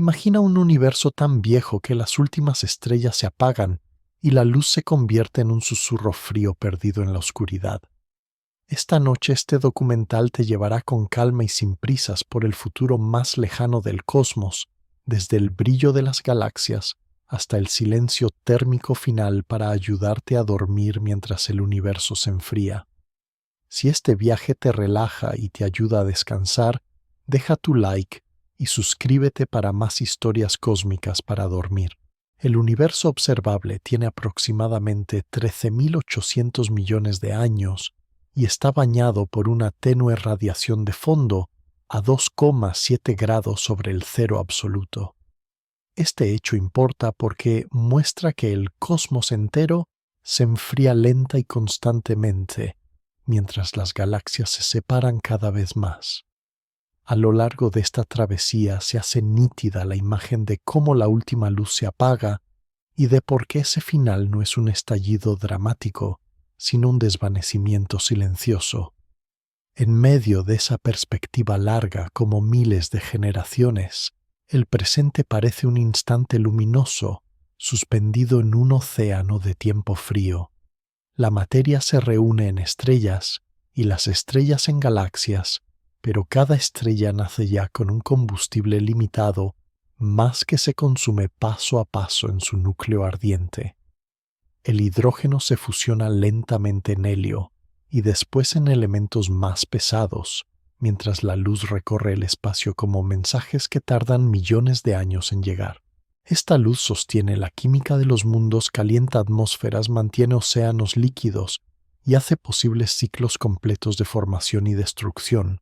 Imagina un universo tan viejo que las últimas estrellas se apagan y la luz se convierte en un susurro frío perdido en la oscuridad. Esta noche este documental te llevará con calma y sin prisas por el futuro más lejano del cosmos, desde el brillo de las galaxias hasta el silencio térmico final para ayudarte a dormir mientras el universo se enfría. Si este viaje te relaja y te ayuda a descansar, deja tu like y suscríbete para más historias cósmicas para dormir. El universo observable tiene aproximadamente 13.800 millones de años y está bañado por una tenue radiación de fondo a 2,7 grados sobre el cero absoluto. Este hecho importa porque muestra que el cosmos entero se enfría lenta y constantemente, mientras las galaxias se separan cada vez más. A lo largo de esta travesía se hace nítida la imagen de cómo la última luz se apaga y de por qué ese final no es un estallido dramático, sino un desvanecimiento silencioso. En medio de esa perspectiva larga como miles de generaciones, el presente parece un instante luminoso, suspendido en un océano de tiempo frío. La materia se reúne en estrellas y las estrellas en galaxias, pero cada estrella nace ya con un combustible limitado, más que se consume paso a paso en su núcleo ardiente. El hidrógeno se fusiona lentamente en helio y después en elementos más pesados, mientras la luz recorre el espacio como mensajes que tardan millones de años en llegar. Esta luz sostiene la química de los mundos, calienta atmósferas, mantiene océanos líquidos y hace posibles ciclos completos de formación y destrucción.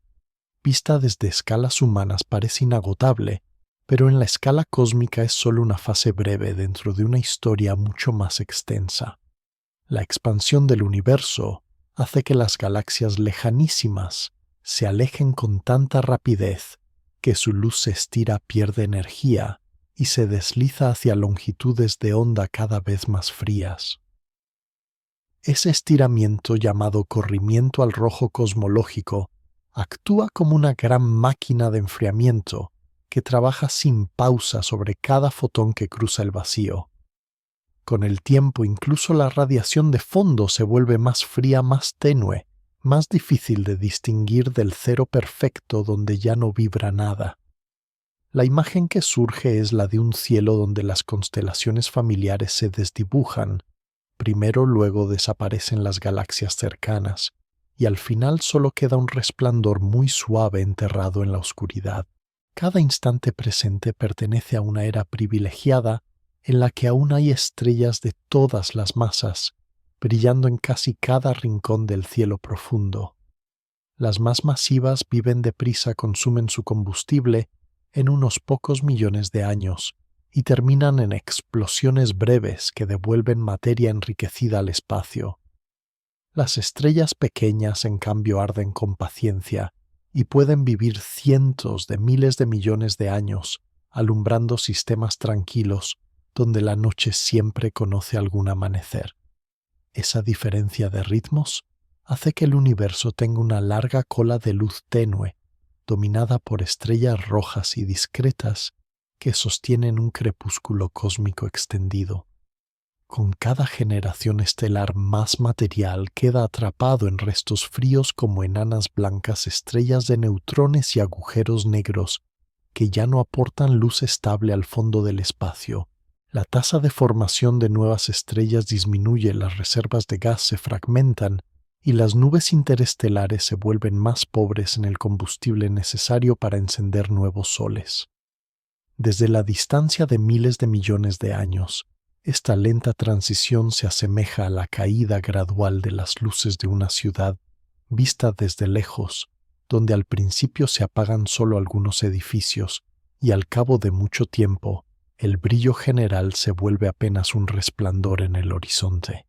Vista desde escalas humanas parece inagotable, pero en la escala cósmica es solo una fase breve dentro de una historia mucho más extensa. La expansión del universo hace que las galaxias lejanísimas se alejen con tanta rapidez que su luz se estira, pierde energía y se desliza hacia longitudes de onda cada vez más frías. Ese estiramiento, llamado corrimiento al rojo cosmológico, actúa como una gran máquina de enfriamiento que trabaja sin pausa sobre cada fotón que cruza el vacío. Con el tiempo, incluso la radiación de fondo se vuelve más fría, más tenue, más difícil de distinguir del cero perfecto donde ya no vibra nada. La imagen que surge es la de un cielo donde las constelaciones familiares se desdibujan. Primero, luego desaparecen las galaxias cercanas, y al final solo queda un resplandor muy suave enterrado en la oscuridad. Cada instante presente pertenece a una era privilegiada en la que aún hay estrellas de todas las masas, brillando en casi cada rincón del cielo profundo. Las más masivas viven deprisa, consumen su combustible en unos pocos millones de años y terminan en explosiones breves que devuelven materia enriquecida al espacio. Las estrellas pequeñas, en cambio, arden con paciencia y pueden vivir cientos de miles de millones de años, alumbrando sistemas tranquilos donde la noche siempre conoce algún amanecer. Esa diferencia de ritmos hace que el universo tenga una larga cola de luz tenue, dominada por estrellas rojas y discretas que sostienen un crepúsculo cósmico extendido. Con cada generación estelar más material queda atrapado en restos fríos como enanas blancas, estrellas de neutrones y agujeros negros que ya no aportan luz estable al fondo del espacio. La tasa de formación de nuevas estrellas disminuye, las reservas de gas se fragmentan y las nubes interestelares se vuelven más pobres en el combustible necesario para encender nuevos soles. Desde la distancia de miles de millones de años, esta lenta transición se asemeja a la caída gradual de las luces de una ciudad vista desde lejos, donde al principio se apagan solo algunos edificios y al cabo de mucho tiempo el brillo general se vuelve apenas un resplandor en el horizonte.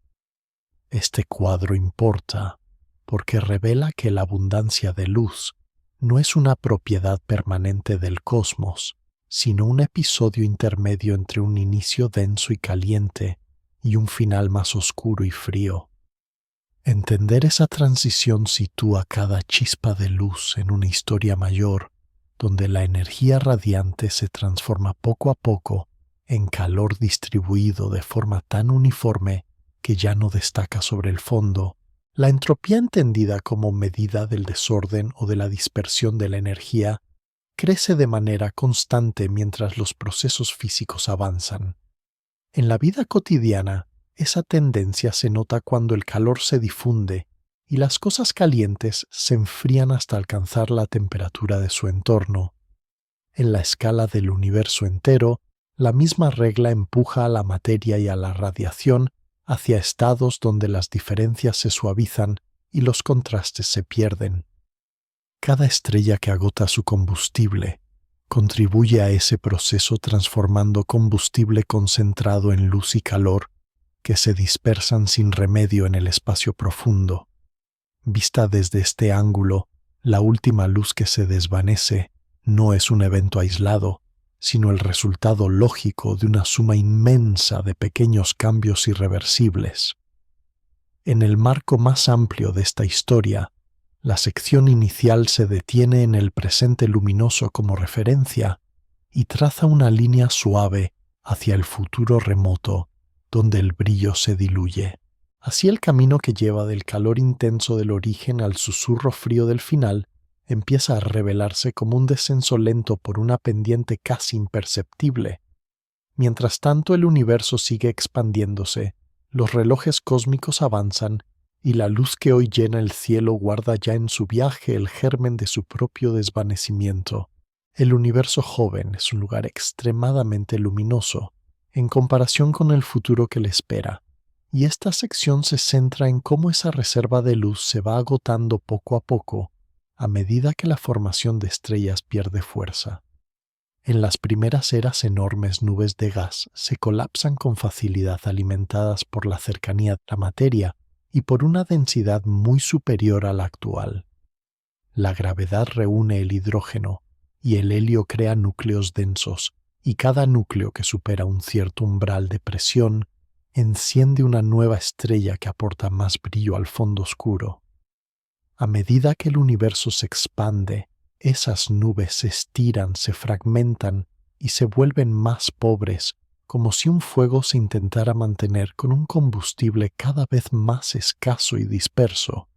Este cuadro importa porque revela que la abundancia de luz no es una propiedad permanente del cosmos, sino un episodio intermedio entre un inicio denso y caliente y un final más oscuro y frío. Entender esa transición sitúa cada chispa de luz en una historia mayor donde la energía radiante se transforma poco a poco en calor distribuido de forma tan uniforme que ya no destaca sobre el fondo. La entropía, entendida como medida del desorden o de la dispersión de la energía, crece de manera constante mientras los procesos físicos avanzan. En la vida cotidiana, esa tendencia se nota cuando el calor se difunde y las cosas calientes se enfrían hasta alcanzar la temperatura de su entorno. En la escala del universo entero, la misma regla empuja a la materia y a la radiación hacia estados donde las diferencias se suavizan y los contrastes se pierden. Cada estrella que agota su combustible contribuye a ese proceso transformando combustible concentrado en luz y calor que se dispersan sin remedio en el espacio profundo. Vista desde este ángulo, la última luz que se desvanece no es un evento aislado, sino el resultado lógico de una suma inmensa de pequeños cambios irreversibles. En el marco más amplio de esta historia, la sección inicial se detiene en el presente luminoso como referencia y traza una línea suave hacia el futuro remoto, donde el brillo se diluye. Así el camino que lleva del calor intenso del origen al susurro frío del final empieza a revelarse como un descenso lento por una pendiente casi imperceptible. Mientras tanto el universo sigue expandiéndose, los relojes cósmicos avanzan y la luz que hoy llena el cielo guarda ya en su viaje el germen de su propio desvanecimiento. El universo joven es un lugar extremadamente luminoso en comparación con el futuro que le espera, y esta sección se centra en cómo esa reserva de luz se va agotando poco a poco a medida que la formación de estrellas pierde fuerza. En las primeras eras enormes nubes de gas se colapsan con facilidad alimentadas por la cercanía de la materia y por una densidad muy superior a la actual. La gravedad reúne el hidrógeno y el helio crea núcleos densos, y cada núcleo que supera un cierto umbral de presión enciende una nueva estrella que aporta más brillo al fondo oscuro. A medida que el universo se expande, esas nubes se estiran, se fragmentan y se vuelven más pobres, como si un fuego se intentara mantener con un combustible cada vez más escaso y disperso.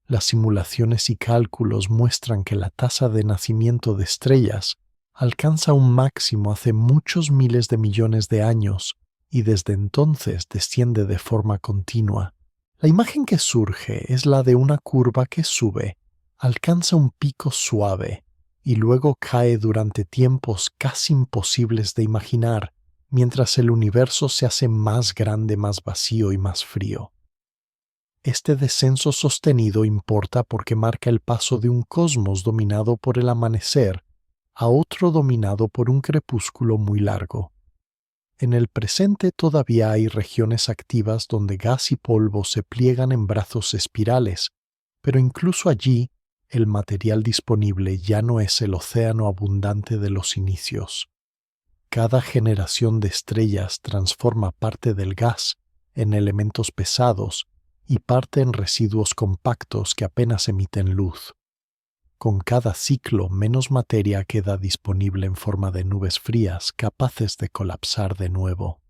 Las simulaciones y cálculos muestran que la tasa de nacimiento de estrellas alcanza un máximo hace muchos miles de millones de años y desde entonces desciende de forma continua. La imagen que surge es la de una curva que sube, alcanza un pico suave y luego cae durante tiempos casi imposibles de imaginar, mientras el universo se hace más grande, más vacío y más frío. Este descenso sostenido importa porque marca el paso de un cosmos dominado por el amanecer a otro dominado por un crepúsculo muy largo. En el presente todavía hay regiones activas donde gas y polvo se pliegan en brazos espirales, pero incluso allí el material disponible ya no es el océano abundante de los inicios. Cada generación de estrellas transforma parte del gas en elementos pesados y parte en residuos compactos que apenas emiten luz. Con cada ciclo, menos materia queda disponible en forma de nubes frías capaces de colapsar de nuevo.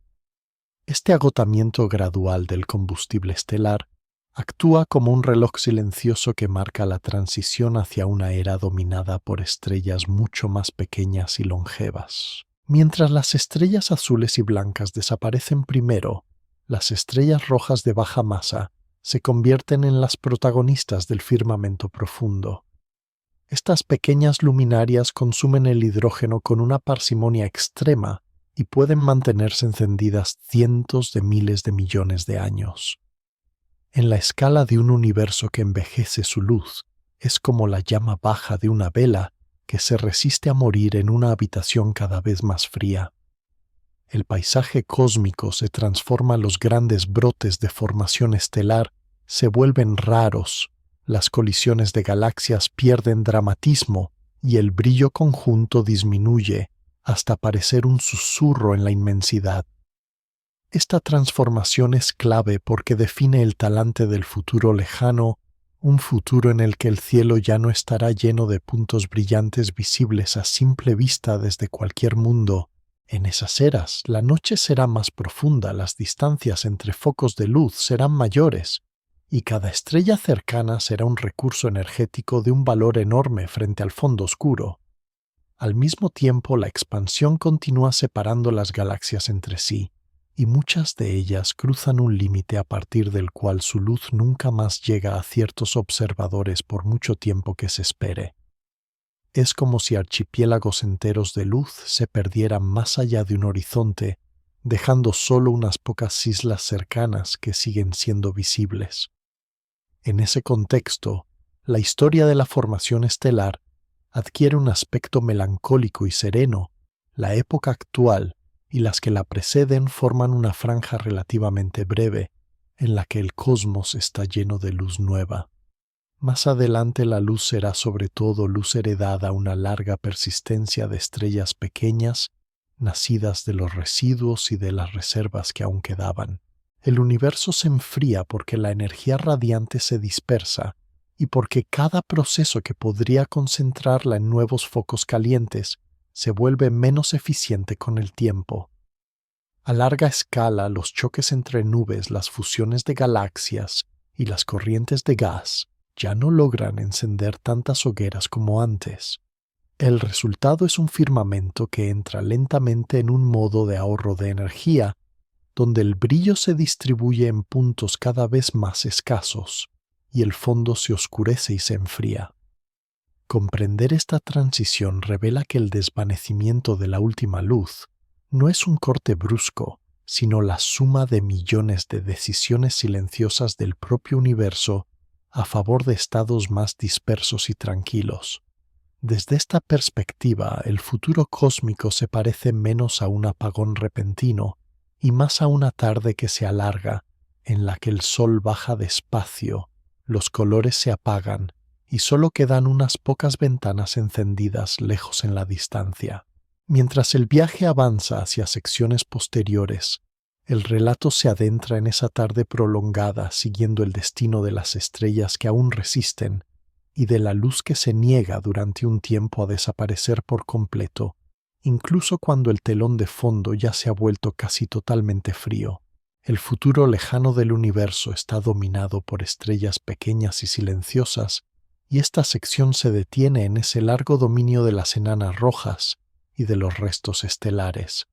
Este agotamiento gradual del combustible estelar actúa como un reloj silencioso que marca la transición hacia una era dominada por estrellas mucho más pequeñas y longevas. Mientras las estrellas azules y blancas desaparecen primero, las estrellas rojas de baja masa se convierten en las protagonistas del firmamento profundo. Estas pequeñas luminarias consumen el hidrógeno con una parsimonia extrema y pueden mantenerse encendidas cientos de miles de millones de años. En la escala de un universo que envejece su luz, es como la llama baja de una vela que se resiste a morir en una habitación cada vez más fría. El paisaje cósmico se transforma, los grandes brotes de formación estelar se vuelven raros, las colisiones de galaxias pierden dramatismo y el brillo conjunto disminuye hasta parecer un susurro en la inmensidad. Esta transformación es clave porque define el talante del futuro lejano un futuro en el que el cielo ya no estará lleno de puntos brillantes visibles a simple vista desde cualquier mundo. En esas eras, la noche será más profunda, las distancias entre focos de luz serán mayores, y cada estrella cercana será un recurso energético de un valor enorme frente al fondo oscuro. Al mismo tiempo, la expansión continúa separando las galaxias entre sí, y muchas de ellas cruzan un límite a partir del cual su luz nunca más llega a ciertos observadores por mucho tiempo que se espere. Es como si archipiélagos enteros de luz se perdieran más allá de un horizonte, dejando solo unas pocas islas cercanas que siguen siendo visibles. En ese contexto, la historia de la formación estelar adquiere un aspecto melancólico y sereno. La época actual y las que la preceden forman una franja relativamente breve, en la que el cosmos está lleno de luz nueva. Más adelante la luz será sobre todo luz heredada a una larga persistencia de estrellas pequeñas, nacidas de los residuos y de las reservas que aún quedaban. El universo se enfría porque la energía radiante se dispersa y porque cada proceso que podría concentrarla en nuevos focos calientes se vuelve menos eficiente con el tiempo. A larga escala, los choques entre nubes, las fusiones de galaxias y las corrientes de gas ya no logran encender tantas hogueras como antes. El resultado es un firmamento que entra lentamente en un modo de ahorro de energía, donde el brillo se distribuye en puntos cada vez más escasos y el fondo se oscurece y se enfría. Comprender esta transición revela que el desvanecimiento de la última luz no es un corte brusco, sino la suma de millones de decisiones silenciosas del propio universo a favor de estados más dispersos y tranquilos. Desde esta perspectiva, el futuro cósmico se parece menos a un apagón repentino y más a una tarde que se alarga, en la que el sol baja despacio, los colores se apagan y solo quedan unas pocas ventanas encendidas lejos en la distancia. Mientras el viaje avanza hacia secciones posteriores, el relato se adentra en esa tarde prolongada siguiendo el destino de las estrellas que aún resisten y de la luz que se niega durante un tiempo a desaparecer por completo, incluso cuando el telón de fondo ya se ha vuelto casi totalmente frío. El futuro lejano del universo está dominado por estrellas pequeñas y silenciosas, y esta sección se detiene en ese largo dominio de las enanas rojas y de los restos estelares.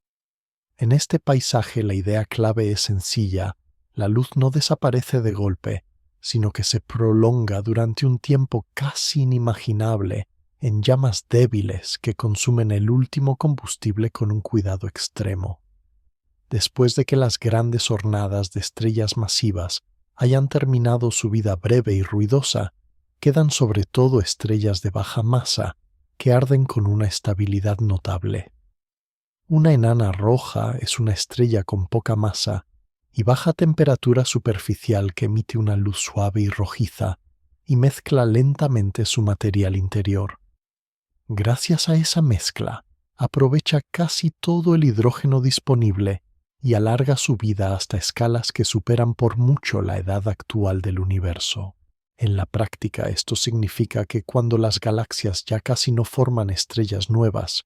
En este paisaje la idea clave es sencilla: la luz no desaparece de golpe, sino que se prolonga durante un tiempo casi inimaginable en llamas débiles que consumen el último combustible con un cuidado extremo. Después de que las grandes hornadas de estrellas masivas hayan terminado su vida breve y ruidosa, quedan sobre todo estrellas de baja masa que arden con una estabilidad notable. Una enana roja es una estrella con poca masa y baja temperatura superficial que emite una luz suave y rojiza y mezcla lentamente su material interior. Gracias a esa mezcla, aprovecha casi todo el hidrógeno disponible y alarga su vida hasta escalas que superan por mucho la edad actual del universo. En la práctica, esto significa que cuando las galaxias ya casi no forman estrellas nuevas,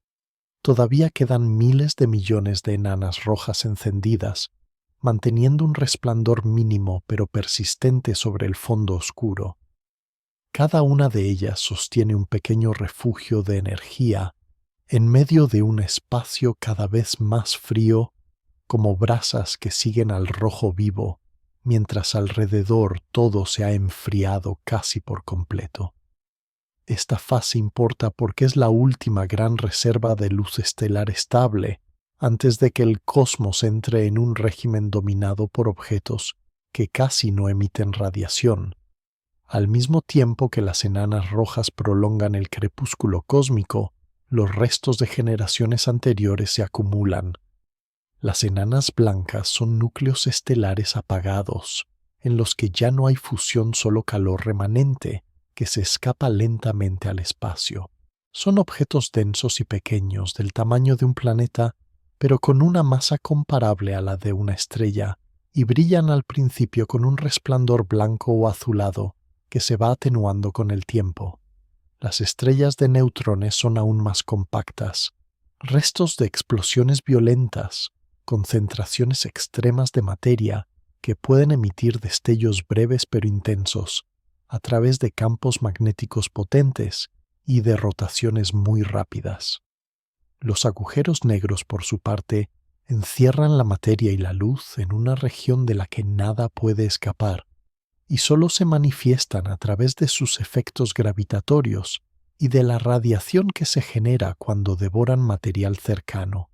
todavía quedan miles de millones de enanas rojas encendidas, manteniendo un resplandor mínimo pero persistente sobre el fondo oscuro. Cada una de ellas sostiene un pequeño refugio de energía en medio de un espacio cada vez más frío, como brasas que siguen al rojo vivo, mientras alrededor todo se ha enfriado casi por completo. Esta fase importa porque es la última gran reserva de luz estelar estable antes de que el cosmos entre en un régimen dominado por objetos que casi no emiten radiación. Al mismo tiempo que las enanas rojas prolongan el crepúsculo cósmico, los restos de generaciones anteriores se acumulan. Las enanas blancas son núcleos estelares apagados, en los que ya no hay fusión, solo calor remanente, que se escapa lentamente al espacio. Son objetos densos y pequeños, del tamaño de un planeta, pero con una masa comparable a la de una estrella, y brillan al principio con un resplandor blanco o azulado, que se va atenuando con el tiempo. Las estrellas de neutrones son aún más compactas, restos de explosiones violentas, concentraciones extremas de materia que pueden emitir destellos breves pero intensos, a través de campos magnéticos potentes y de rotaciones muy rápidas. Los agujeros negros, por su parte, encierran la materia y la luz en una región de la que nada puede escapar, y solo se manifiestan a través de sus efectos gravitatorios y de la radiación que se genera cuando devoran material cercano.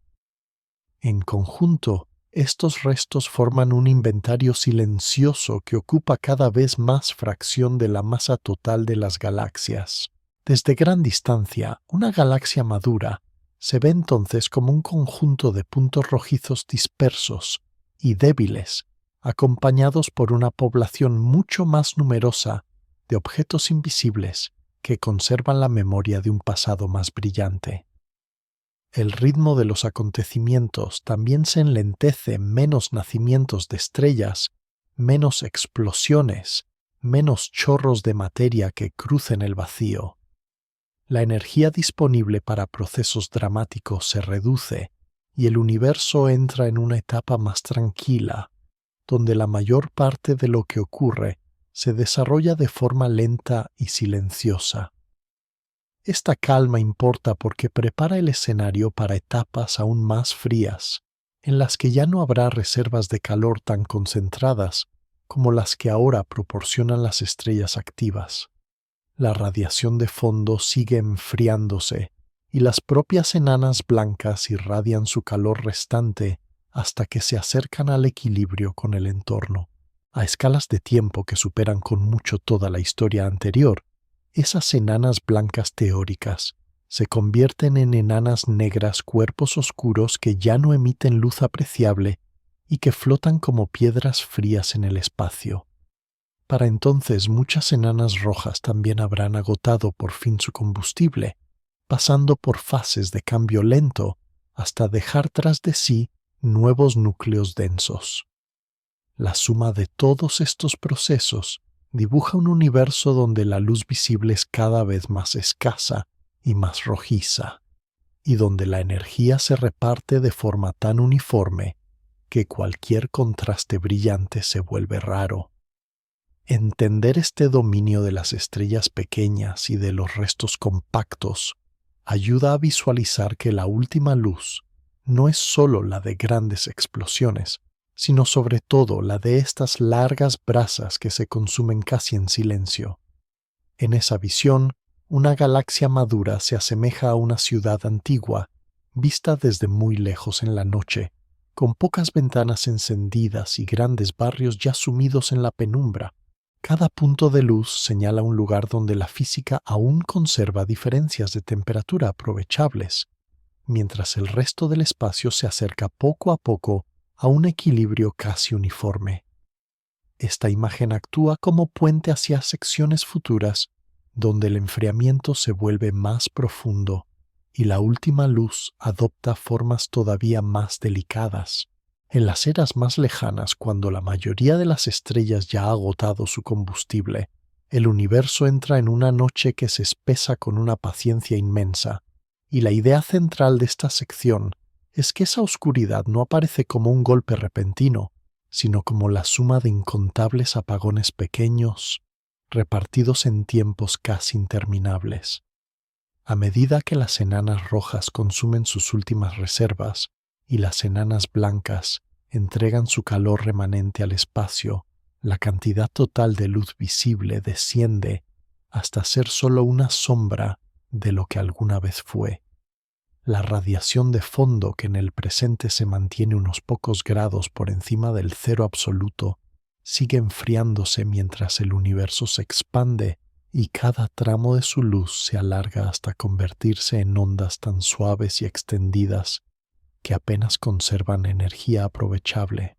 En conjunto, estos restos forman un inventario silencioso que ocupa cada vez más fracción de la masa total de las galaxias. Desde gran distancia, una galaxia madura se ve entonces como un conjunto de puntos rojizos dispersos y débiles, acompañados por una población mucho más numerosa de objetos invisibles que conservan la memoria de un pasado más brillante. El ritmo de los acontecimientos también se enlentece: menos nacimientos de estrellas, menos explosiones, menos chorros de materia que crucen el vacío. La energía disponible para procesos dramáticos se reduce y el universo entra en una etapa más tranquila, donde la mayor parte de lo que ocurre se desarrolla de forma lenta y silenciosa. Esta calma importa porque prepara el escenario para etapas aún más frías, en las que ya no habrá reservas de calor tan concentradas como las que ahora proporcionan las estrellas activas. La radiación de fondo sigue enfriándose y las propias enanas blancas irradian su calor restante hasta que se acercan al equilibrio con el entorno. A escalas de tiempo que superan con mucho toda la historia anterior, esas enanas blancas teóricas se convierten en enanas negras, cuerpos oscuros que ya no emiten luz apreciable y que flotan como piedras frías en el espacio. Para entonces muchas enanas rojas también habrán agotado por fin su combustible, pasando por fases de cambio lento hasta dejar tras de sí nuevos núcleos densos. La suma de todos estos procesos dibuja un universo donde la luz visible es cada vez más escasa y más rojiza, y donde la energía se reparte de forma tan uniforme que cualquier contraste brillante se vuelve raro. Entender este dominio de las estrellas pequeñas y de los restos compactos ayuda a visualizar que la última luz no es sólo la de grandes explosiones, sino sobre todo la de estas largas brasas que se consumen casi en silencio. En esa visión, una galaxia madura se asemeja a una ciudad antigua, vista desde muy lejos en la noche, con pocas ventanas encendidas y grandes barrios ya sumidos en la penumbra. Cada punto de luz señala un lugar donde la física aún conserva diferencias de temperatura aprovechables, mientras el resto del espacio se acerca poco a poco a un equilibrio casi uniforme. Esta imagen actúa como puente hacia secciones futuras, donde el enfriamiento se vuelve más profundo y la última luz adopta formas todavía más delicadas. En las eras más lejanas, cuando la mayoría de las estrellas ya ha agotado su combustible, el universo entra en una noche que se espesa con una paciencia inmensa, y la idea central de esta sección es que esa oscuridad no aparece como un golpe repentino, sino como la suma de incontables apagones pequeños, repartidos en tiempos casi interminables. A medida que las enanas rojas consumen sus últimas reservas y las enanas blancas entregan su calor remanente al espacio, la cantidad total de luz visible desciende hasta ser solo una sombra de lo que alguna vez fue. La radiación de fondo, que en el presente se mantiene unos pocos grados por encima del cero absoluto, sigue enfriándose mientras el universo se expande y cada tramo de su luz se alarga hasta convertirse en ondas tan suaves y extendidas que apenas conservan energía aprovechable.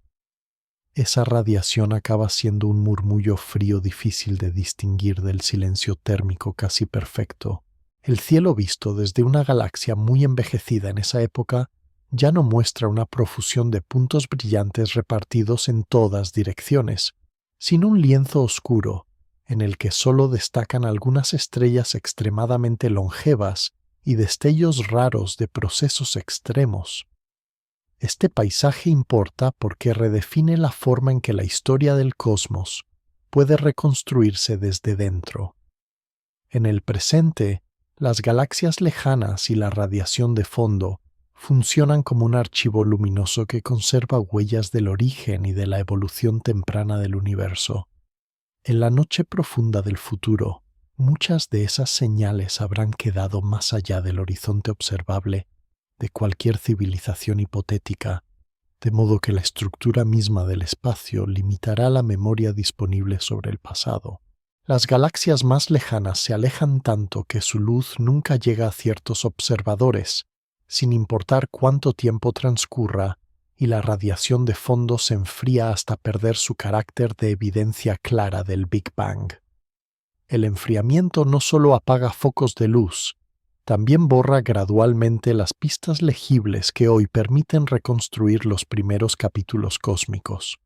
Esa radiación acaba siendo un murmullo frío difícil de distinguir del silencio térmico casi perfecto. El cielo visto desde una galaxia muy envejecida en esa época ya no muestra una profusión de puntos brillantes repartidos en todas direcciones, sino un lienzo oscuro en el que solo destacan algunas estrellas extremadamente longevas y destellos raros de procesos extremos. Este paisaje importa porque redefine la forma en que la historia del cosmos puede reconstruirse desde dentro. En el presente, las galaxias lejanas y la radiación de fondo funcionan como un archivo luminoso que conserva huellas del origen y de la evolución temprana del universo. En la noche profunda del futuro, muchas de esas señales habrán quedado más allá del horizonte observable de cualquier civilización hipotética, de modo que la estructura misma del espacio limitará la memoria disponible sobre el pasado. Las galaxias más lejanas se alejan tanto que su luz nunca llega a ciertos observadores, sin importar cuánto tiempo transcurra, y la radiación de fondo se enfría hasta perder su carácter de evidencia clara del Big Bang. El enfriamiento no solo apaga focos de luz, también borra gradualmente las pistas legibles que hoy permiten reconstruir los primeros capítulos cósmicos.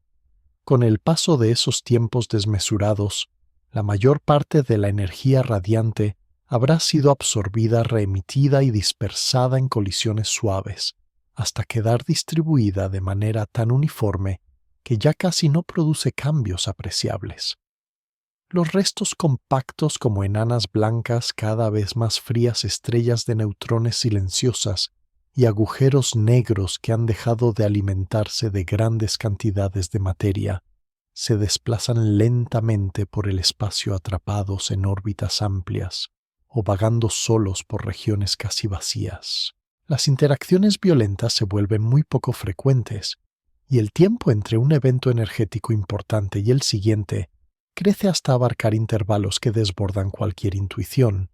Con el paso de esos tiempos desmesurados, la mayor parte de la energía radiante habrá sido absorbida, reemitida y dispersada en colisiones suaves, hasta quedar distribuida de manera tan uniforme que ya casi no produce cambios apreciables. Los restos compactos como enanas blancas, cada vez más frías estrellas de neutrones silenciosas y agujeros negros que han dejado de alimentarse de grandes cantidades de materia, se desplazan lentamente por el espacio atrapados en órbitas amplias o vagando solos por regiones casi vacías. Las interacciones violentas se vuelven muy poco frecuentes y el tiempo entre un evento energético importante y el siguiente crece hasta abarcar intervalos que desbordan cualquier intuición.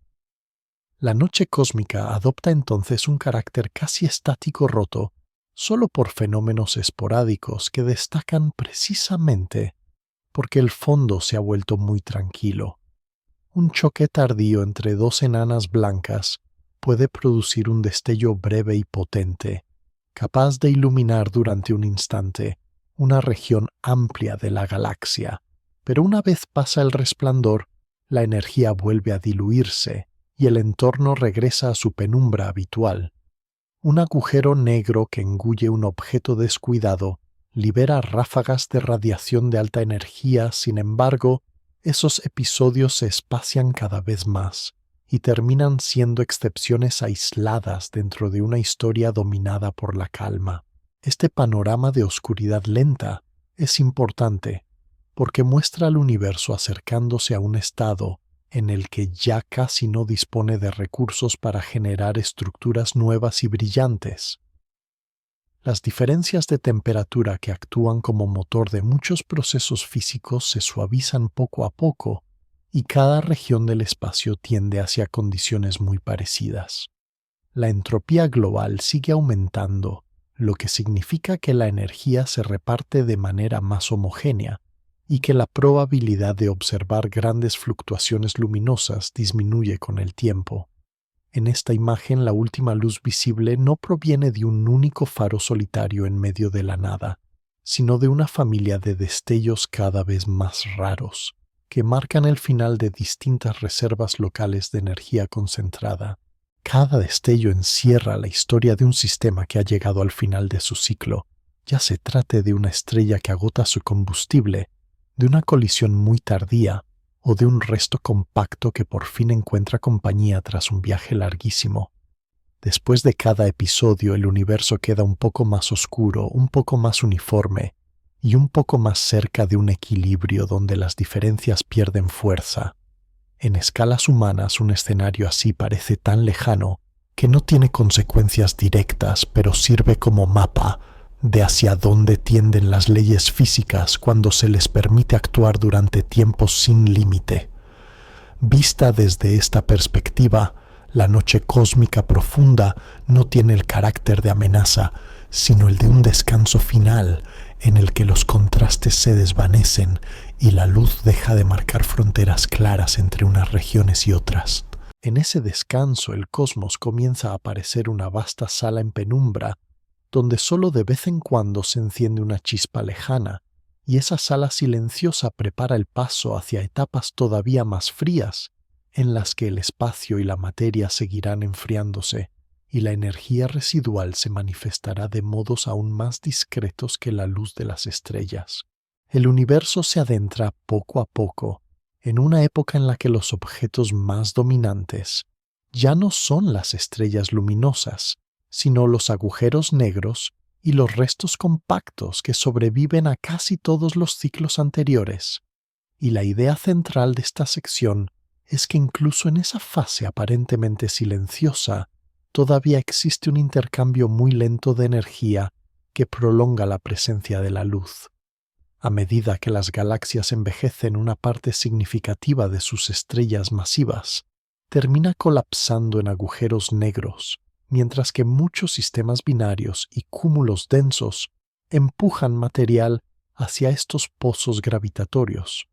La noche cósmica adopta entonces un carácter casi estático roto solo por fenómenos esporádicos que destacan precisamente porque el fondo se ha vuelto muy tranquilo. Un choque tardío entre dos enanas blancas puede producir un destello breve y potente, capaz de iluminar durante un instante una región amplia de la galaxia. Pero una vez pasa el resplandor, la energía vuelve a diluirse y el entorno regresa a su penumbra habitual. Un agujero negro que engulle un objeto descuidado libera ráfagas de radiación de alta energía. Sin embargo, esos episodios se espacian cada vez más y terminan siendo excepciones aisladas dentro de una historia dominada por la calma. Este panorama de oscuridad lenta es importante porque muestra al universo acercándose a un estado en el que ya casi no dispone de recursos para generar estructuras nuevas y brillantes. Las diferencias de temperatura que actúan como motor de muchos procesos físicos se suavizan poco a poco y cada región del espacio tiende hacia condiciones muy parecidas. La entropía global sigue aumentando, lo que significa que la energía se reparte de manera más homogénea y que la probabilidad de observar grandes fluctuaciones luminosas disminuye con el tiempo. En esta imagen, la última luz visible no proviene de un único faro solitario en medio de la nada, sino de una familia de destellos cada vez más raros, que marcan el final de distintas reservas locales de energía concentrada. Cada destello encierra la historia de un sistema que ha llegado al final de su ciclo, ya se trate de una estrella que agota su combustible, de una colisión muy tardía o de un resto compacto que por fin encuentra compañía tras un viaje larguísimo. Después de cada episodio, el universo queda un poco más oscuro, un poco más uniforme y un poco más cerca de un equilibrio donde las diferencias pierden fuerza. En escalas humanas, un escenario así parece tan lejano que no tiene consecuencias directas, pero sirve como mapa de hacia dónde tienden las leyes físicas cuando se les permite actuar durante tiempos sin límite. Vista desde esta perspectiva, la noche cósmica profunda no tiene el carácter de amenaza, sino el de un descanso final en el que los contrastes se desvanecen y la luz deja de marcar fronteras claras entre unas regiones y otras. En ese descanso, el cosmos comienza a parecer una vasta sala en penumbra, donde solo de vez en cuando se enciende una chispa lejana y esa sala silenciosa prepara el paso hacia etapas todavía más frías, en las que el espacio y la materia seguirán enfriándose, y la energía residual se manifestará de modos aún más discretos que la luz de las estrellas. El universo se adentra poco a poco en una época en la que los objetos más dominantes ya no son las estrellas luminosas, sino los agujeros negros y los restos compactos que sobreviven a casi todos los ciclos anteriores. Y la idea central de esta sección es que incluso en esa fase aparentemente silenciosa, todavía existe un intercambio muy lento de energía que prolonga la presencia de la luz. A medida que las galaxias envejecen, una parte significativa de sus estrellas masivas termina colapsando en agujeros negros, mientras que muchos sistemas binarios y cúmulos densos empujan material hacia estos pozos gravitatorios.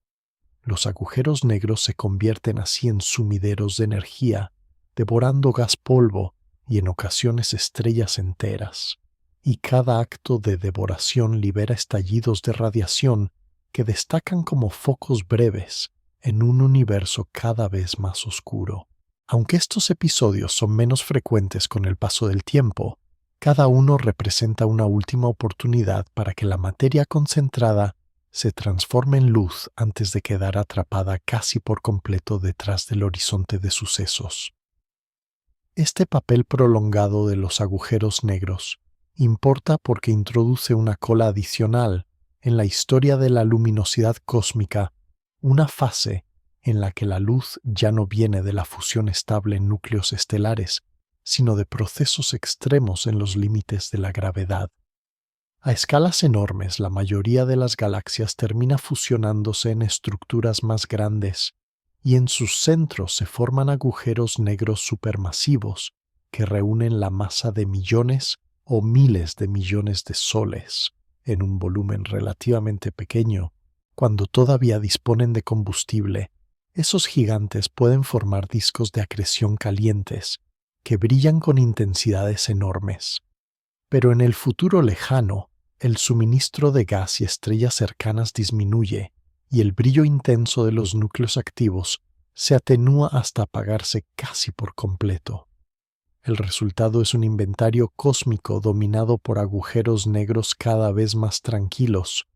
Los agujeros negros se convierten así en sumideros de energía, devorando gas polvo y en ocasiones estrellas enteras. Y cada acto de devoración libera estallidos de radiación que destacan como focos breves en un universo cada vez más oscuro. Aunque estos episodios son menos frecuentes con el paso del tiempo, cada uno representa una última oportunidad para que la materia concentrada se transforme en luz antes de quedar atrapada casi por completo detrás del horizonte de sucesos. Este papel prolongado de los agujeros negros importa porque introduce una cola adicional en la historia de la luminosidad cósmica, una fase en la que la luz ya no viene de la fusión estable en núcleos estelares, sino de procesos extremos en los límites de la gravedad. A escalas enormes, la mayoría de las galaxias termina fusionándose en estructuras más grandes, y en sus centros se forman agujeros negros supermasivos que reúnen la masa de millones o miles de millones de soles en un volumen relativamente pequeño. Cuando todavía disponen de combustible, esos gigantes pueden formar discos de acreción calientes que brillan con intensidades enormes. Pero en el futuro lejano, el suministro de gas y estrellas cercanas disminuye y el brillo intenso de los núcleos activos se atenúa hasta apagarse casi por completo. El resultado es un inventario cósmico dominado por agujeros negros cada vez más tranquilos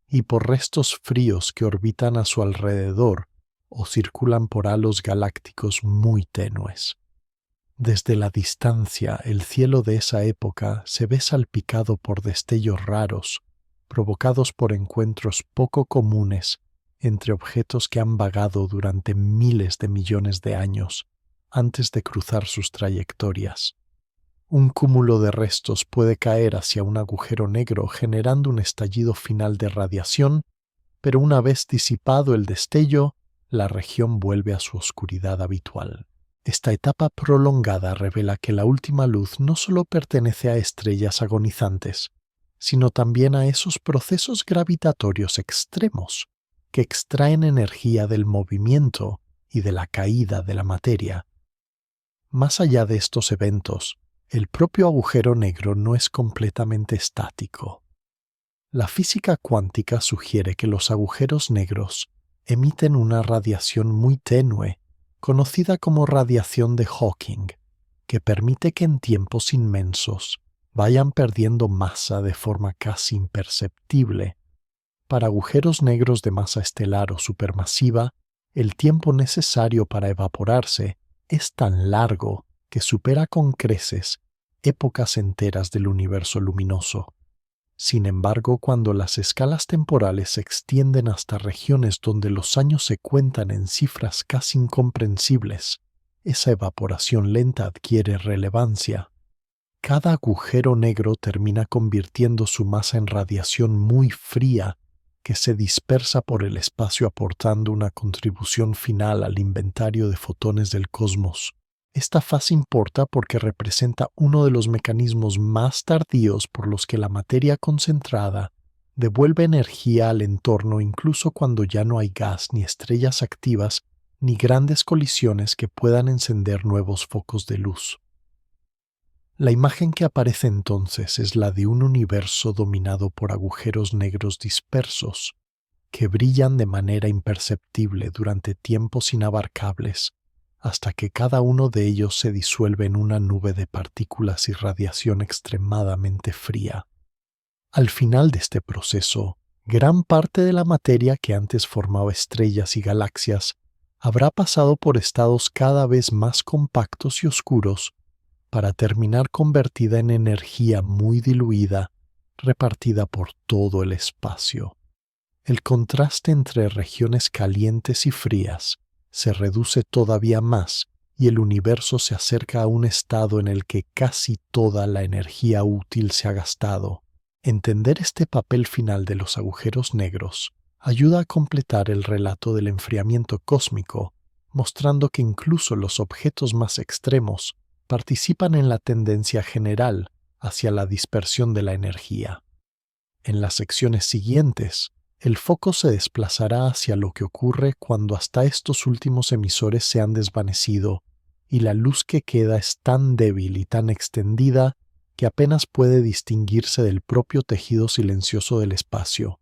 y por restos fríos que orbitan a su alrededor o circulan por halos galácticos muy tenues. Desde la distancia, el cielo de esa época se ve salpicado por destellos raros, provocados por encuentros poco comunes entre objetos que han vagado durante miles de millones de años antes de cruzar sus trayectorias. Un cúmulo de restos puede caer hacia un agujero negro generando un estallido final de radiación, pero una vez disipado el destello, la región vuelve a su oscuridad habitual. Esta etapa prolongada revela que la última luz no solo pertenece a estrellas agonizantes, sino también a esos procesos gravitatorios extremos que extraen energía del movimiento y de la caída de la materia. Más allá de estos eventos, el propio agujero negro no es completamente estático. La física cuántica sugiere que los agujeros negros emiten una radiación muy tenue, conocida como radiación de Hawking, que permite que en tiempos inmensos vayan perdiendo masa de forma casi imperceptible. Para agujeros negros de masa estelar o supermasiva, el tiempo necesario para evaporarse es tan largo que supera con creces épocas enteras del universo luminoso. Sin embargo, cuando las escalas temporales se extienden hasta regiones donde los años se cuentan en cifras casi incomprensibles, esa evaporación lenta adquiere relevancia. Cada agujero negro termina convirtiendo su masa en radiación muy fría que se dispersa por el espacio aportando una contribución final al inventario de fotones del cosmos. Esta fase importa porque representa uno de los mecanismos más tardíos por los que la materia concentrada devuelve energía al entorno incluso cuando ya no hay gas ni estrellas activas ni grandes colisiones que puedan encender nuevos focos de luz. La imagen que aparece entonces es la de un universo dominado por agujeros negros dispersos, que brillan de manera imperceptible durante tiempos inabarcables, hasta que cada uno de ellos se disuelve en una nube de partículas y radiación extremadamente fría. Al final de este proceso, gran parte de la materia que antes formaba estrellas y galaxias habrá pasado por estados cada vez más compactos y oscuros para terminar convertida en energía muy diluida, repartida por todo el espacio. El contraste entre regiones calientes y frías se reduce todavía más y el universo se acerca a un estado en el que casi toda la energía útil se ha gastado. Entender este papel final de los agujeros negros ayuda a completar el relato del enfriamiento cósmico, mostrando que incluso los objetos más extremos participan en la tendencia general hacia la dispersión de la energía. En las secciones siguientes, el foco se desplazará hacia lo que ocurre cuando hasta estos últimos emisores se han desvanecido y la luz que queda es tan débil y tan extendida que apenas puede distinguirse del propio tejido silencioso del espacio.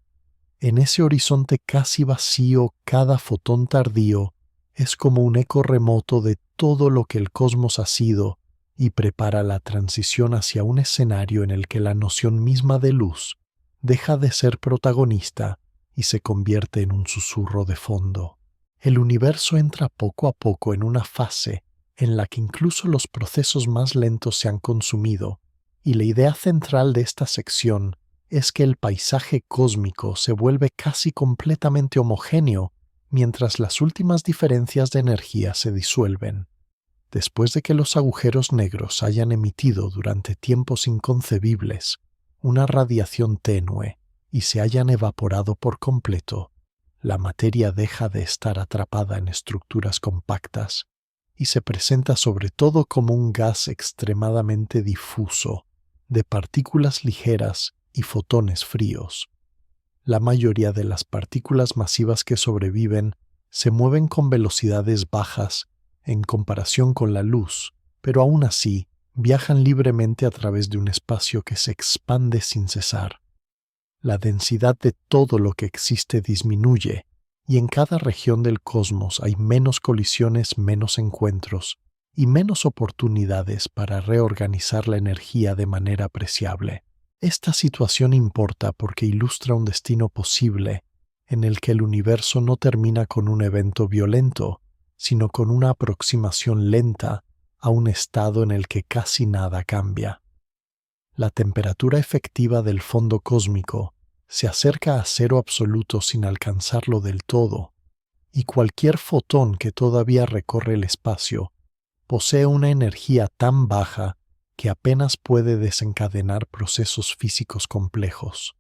En ese horizonte casi vacío, cada fotón tardío es como un eco remoto de todo lo que el cosmos ha sido y prepara la transición hacia un escenario en el que la noción misma de luz deja de ser protagonista y se convierte en un susurro de fondo. El universo entra poco a poco en una fase en la que incluso los procesos más lentos se han consumido, y la idea central de esta sección es que el paisaje cósmico se vuelve casi completamente homogéneo mientras las últimas diferencias de energía se disuelven. Después de que los agujeros negros hayan emitido durante tiempos inconcebibles una radiación tenue y se hayan evaporado por completo, la materia deja de estar atrapada en estructuras compactas y se presenta sobre todo como un gas extremadamente difuso, de partículas ligeras y fotones fríos. La mayoría de las partículas masivas que sobreviven se mueven con velocidades bajas en comparación con la luz, pero aún así viajan libremente a través de un espacio que se expande sin cesar. La densidad de todo lo que existe disminuye, y en cada región del cosmos hay menos colisiones, menos encuentros y menos oportunidades para reorganizar la energía de manera apreciable. Esta situación importa porque ilustra un destino posible en el que el universo no termina con un evento violento, sino con una aproximación lenta a un estado en el que casi nada cambia. La temperatura efectiva del fondo cósmico se acerca a cero absoluto sin alcanzarlo del todo, y cualquier fotón que todavía recorre el espacio posee una energía tan baja que apenas puede desencadenar procesos físicos complejos.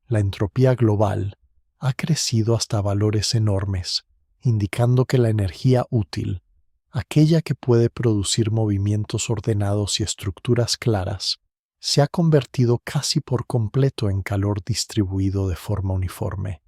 La entropía global ha crecido hasta valores enormes, indicando que la energía útil, aquella que puede producir movimientos ordenados y estructuras claras, se ha convertido casi por completo en calor distribuido de forma uniforme.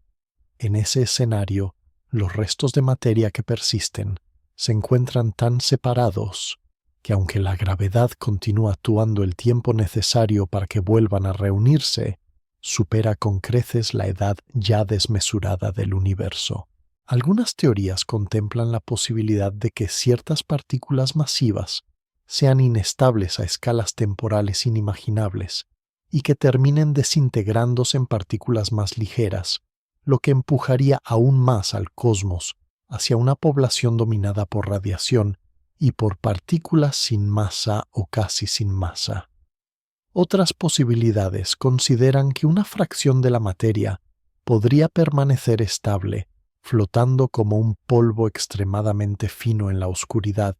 En ese escenario, los restos de materia que persisten se encuentran tan separados que aunque la gravedad continúa actuando el tiempo necesario para que vuelvan a reunirse, supera con creces la edad ya desmesurada del universo. Algunas teorías contemplan la posibilidad de que ciertas partículas masivas sean inestables a escalas temporales inimaginables y que terminen desintegrándose en partículas más ligeras, lo que empujaría aún más al cosmos hacia una población dominada por radiación y por partículas sin masa o casi sin masa. Otras posibilidades consideran que una fracción de la materia podría permanecer estable, flotando como un polvo extremadamente fino en la oscuridad,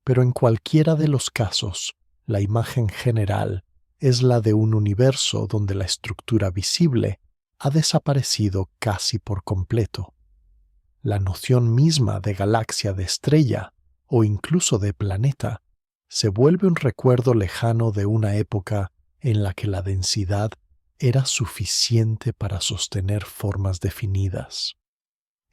pero en cualquiera de los casos, la imagen general es la de un universo donde la estructura visible ha desaparecido casi por completo. La noción misma de galaxia, de estrella o incluso de planeta se vuelve un recuerdo lejano de una época en la que la densidad era suficiente para sostener formas definidas.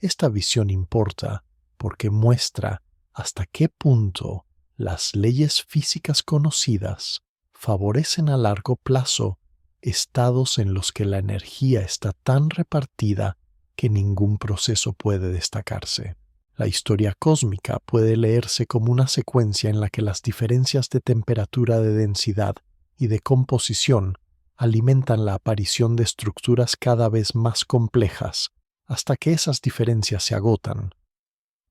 Esta visión importa porque muestra hasta qué punto las leyes físicas conocidas favorecen a largo plazo estados en los que la energía está tan repartida que ningún proceso puede destacarse. La historia cósmica puede leerse como una secuencia en la que las diferencias de temperatura, de densidad y de composición alimentan la aparición de estructuras cada vez más complejas hasta que esas diferencias se agotan.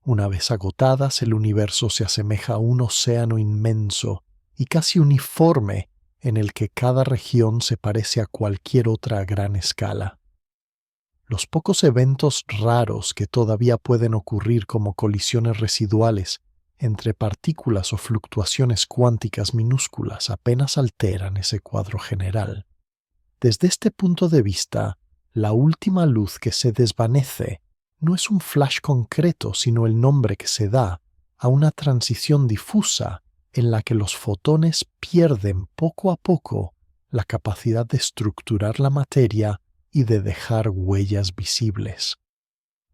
Una vez agotadas, el universo se asemeja a un océano inmenso y casi uniforme en el que cada región se parece a cualquier otra a gran escala. Los pocos eventos raros que todavía pueden ocurrir como colisiones residuales entre partículas o fluctuaciones cuánticas minúsculas apenas alteran ese cuadro general. Desde este punto de vista, la última luz que se desvanece no es un flash concreto, sino el nombre que se da a una transición difusa en la que los fotones pierden poco a poco la capacidad de estructurar la materia y de dejar huellas visibles.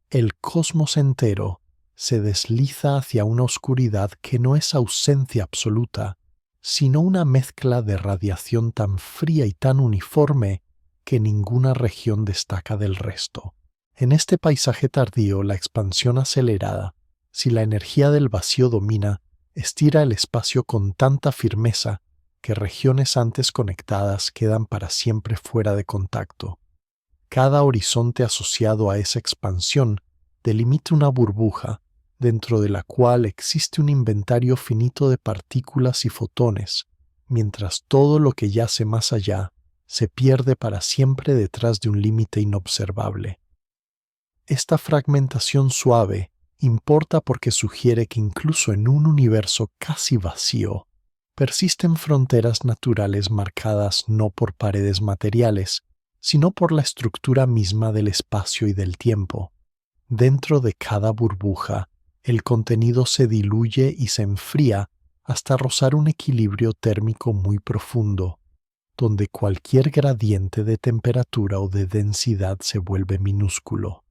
El cosmos entero se desliza hacia una oscuridad que no es ausencia absoluta, sino una mezcla de radiación tan fría y tan uniforme que ninguna región destaca del resto. En este paisaje tardío, la expansión acelerada, si la energía del vacío domina, estira el espacio con tanta firmeza que regiones antes conectadas quedan para siempre fuera de contacto. Cada horizonte asociado a esa expansión delimita una burbuja dentro de la cual existe un inventario finito de partículas y fotones, mientras todo lo que yace más allá se pierde para siempre detrás de un límite inobservable. Esta fragmentación suave importa porque sugiere que incluso en un universo casi vacío, persisten fronteras naturales marcadas no por paredes materiales, sino por la estructura misma del espacio y del tiempo. Dentro de cada burbuja, el contenido se diluye y se enfría hasta rozar un equilibrio térmico muy profundo, donde cualquier gradiente de temperatura o de densidad se vuelve minúsculo.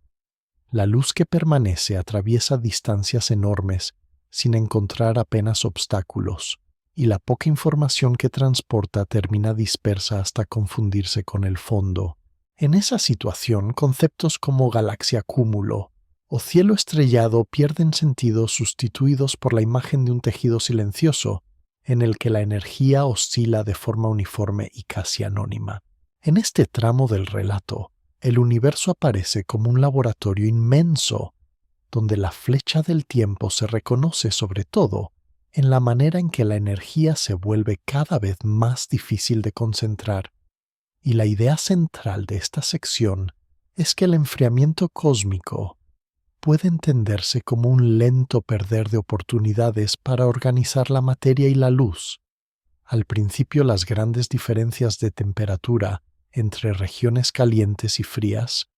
La luz que permanece atraviesa distancias enormes sin encontrar apenas obstáculos, y la poca información que transporta termina dispersa hasta confundirse con el fondo. En esa situación, conceptos como galaxia cúmulo o cielo estrellado pierden sentido, sustituidos por la imagen de un tejido silencioso en el que la energía oscila de forma uniforme y casi anónima. En este tramo del relato, el universo aparece como un laboratorio inmenso, donde la flecha del tiempo se reconoce sobre todo en la manera en que la energía se vuelve cada vez más difícil de concentrar. Y la idea central de esta sección es que el enfriamiento cósmico puede entenderse como un lento perder de oportunidades para organizar la materia y la luz. Al principio, las grandes diferencias de temperatura entre regiones calientes y frías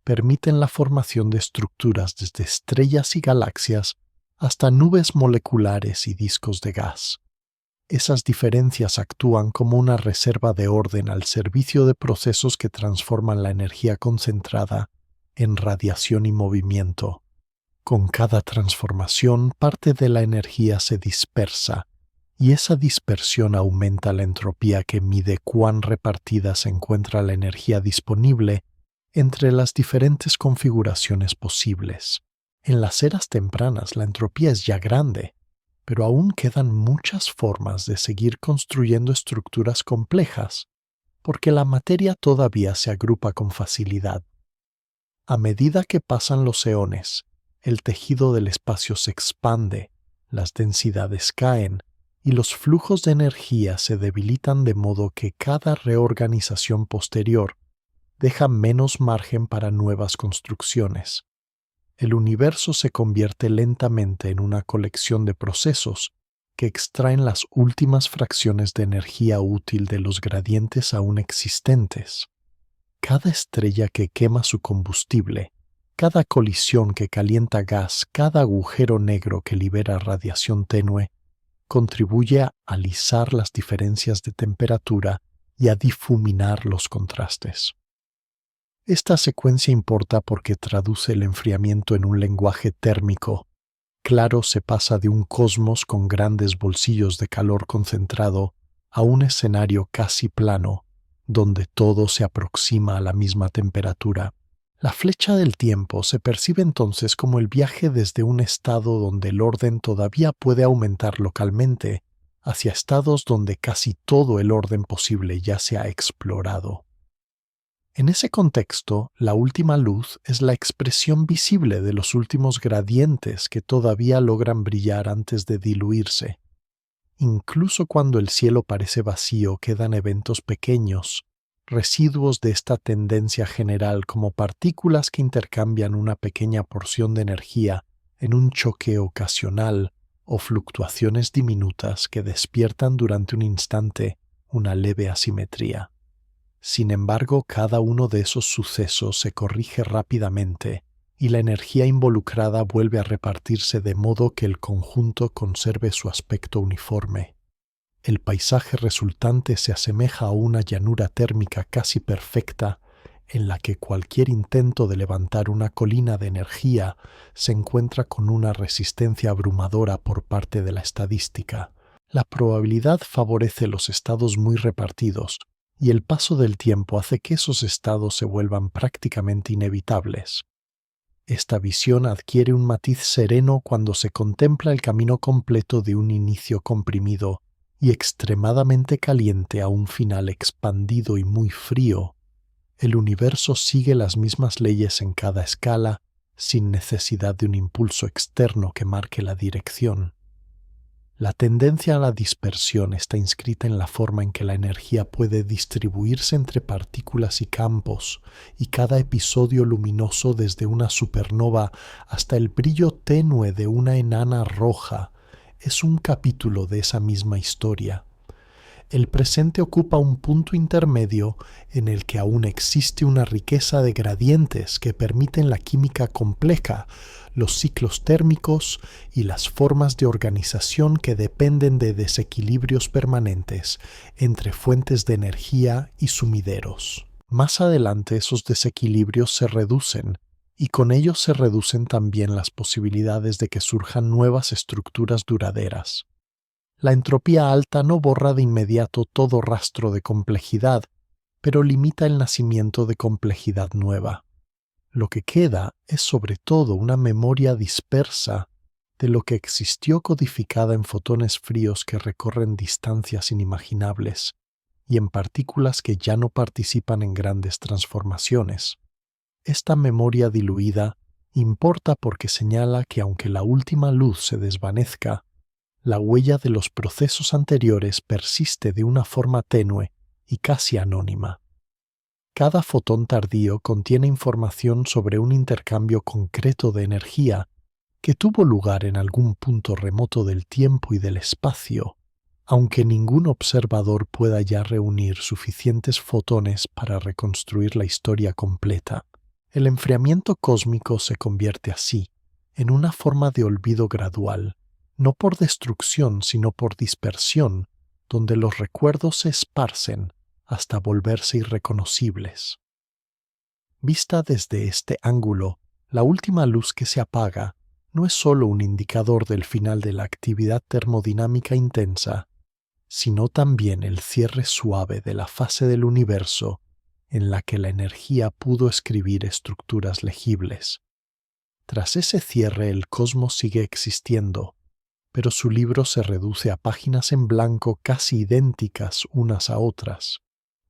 permiten la formación de estructuras desde estrellas y galaxias hasta nubes moleculares y discos de gas. Esas diferencias actúan como una reserva de orden al servicio de procesos que transforman la energía concentrada en radiación y movimiento. Con cada transformación, parte de la energía se dispersa, y esa dispersión aumenta la entropía que mide cuán repartida se encuentra la energía disponible entre las diferentes configuraciones posibles. En las eras tempranas la entropía es ya grande, pero aún quedan muchas formas de seguir construyendo estructuras complejas, porque la materia todavía se agrupa con facilidad. A medida que pasan los eones, el tejido del espacio se expande, las densidades caen, y los flujos de energía se debilitan de modo que cada reorganización posterior deja menos margen para nuevas construcciones. El universo se convierte lentamente en una colección de procesos que extraen las últimas fracciones de energía útil de los gradientes aún existentes. Cada estrella que quema su combustible, cada colisión que calienta gas, cada agujero negro que libera radiación tenue, contribuye a alisar las diferencias de temperatura y a difuminar los contrastes. Esta secuencia importa porque traduce el enfriamiento en un lenguaje térmico. Claro, se pasa de un cosmos con grandes bolsillos de calor concentrado a un escenario casi plano, donde todo se aproxima a la misma temperatura. La flecha del tiempo se percibe entonces como el viaje desde un estado donde el orden todavía puede aumentar localmente hacia estados donde casi todo el orden posible ya se ha explorado. En ese contexto, la última luz es la expresión visible de los últimos gradientes que todavía logran brillar antes de diluirse. Incluso cuando el cielo parece vacío, quedan eventos pequeños, residuos de esta tendencia general como partículas que intercambian una pequeña porción de energía en un choque ocasional o fluctuaciones diminutas que despiertan durante un instante una leve asimetría. Sin embargo, cada uno de esos sucesos se corrige rápidamente y la energía involucrada vuelve a repartirse de modo que el conjunto conserve su aspecto uniforme. El paisaje resultante se asemeja a una llanura térmica casi perfecta en la que cualquier intento de levantar una colina de energía se encuentra con una resistencia abrumadora por parte de la estadística. La probabilidad favorece los estados muy repartidos, y el paso del tiempo hace que esos estados se vuelvan prácticamente inevitables. Esta visión adquiere un matiz sereno cuando se contempla el camino completo de un inicio comprimido y extremadamente caliente a un final expandido y muy frío. El universo sigue las mismas leyes en cada escala, sin necesidad de un impulso externo que marque la dirección. La tendencia a la dispersión está inscrita en la forma en que la energía puede distribuirse entre partículas y campos, y cada episodio luminoso desde una supernova hasta el brillo tenue de una enana roja es un capítulo de esa misma historia. El presente ocupa un punto intermedio en el que aún existe una riqueza de gradientes que permiten la química compleja, los ciclos térmicos y las formas de organización que dependen de desequilibrios permanentes entre fuentes de energía y sumideros. Más adelante esos desequilibrios se reducen, y con ellos se reducen también las posibilidades de que surjan nuevas estructuras duraderas. La entropía alta no borra de inmediato todo rastro de complejidad, pero limita el nacimiento de complejidad nueva. Lo que queda es sobre todo una memoria dispersa de lo que existió codificada en fotones fríos que recorren distancias inimaginables y en partículas que ya no participan en grandes transformaciones. Esta memoria diluida importa porque señala que aunque la última luz se desvanezca, la huella de los procesos anteriores persiste de una forma tenue y casi anónima. Cada fotón tardío contiene información sobre un intercambio concreto de energía que tuvo lugar en algún punto remoto del tiempo y del espacio, aunque ningún observador pueda ya reunir suficientes fotones para reconstruir la historia completa. El enfriamiento cósmico se convierte así en una forma de olvido gradual, no por destrucción sino por dispersión, donde los recuerdos se esparcen hasta volverse irreconocibles. Vista desde este ángulo, la última luz que se apaga no es solo un indicador del final de la actividad termodinámica intensa, sino también el cierre suave de la fase del universo en la que la energía pudo escribir estructuras legibles. Tras ese cierre el cosmos sigue existiendo, pero su libro se reduce a páginas en blanco casi idénticas unas a otras.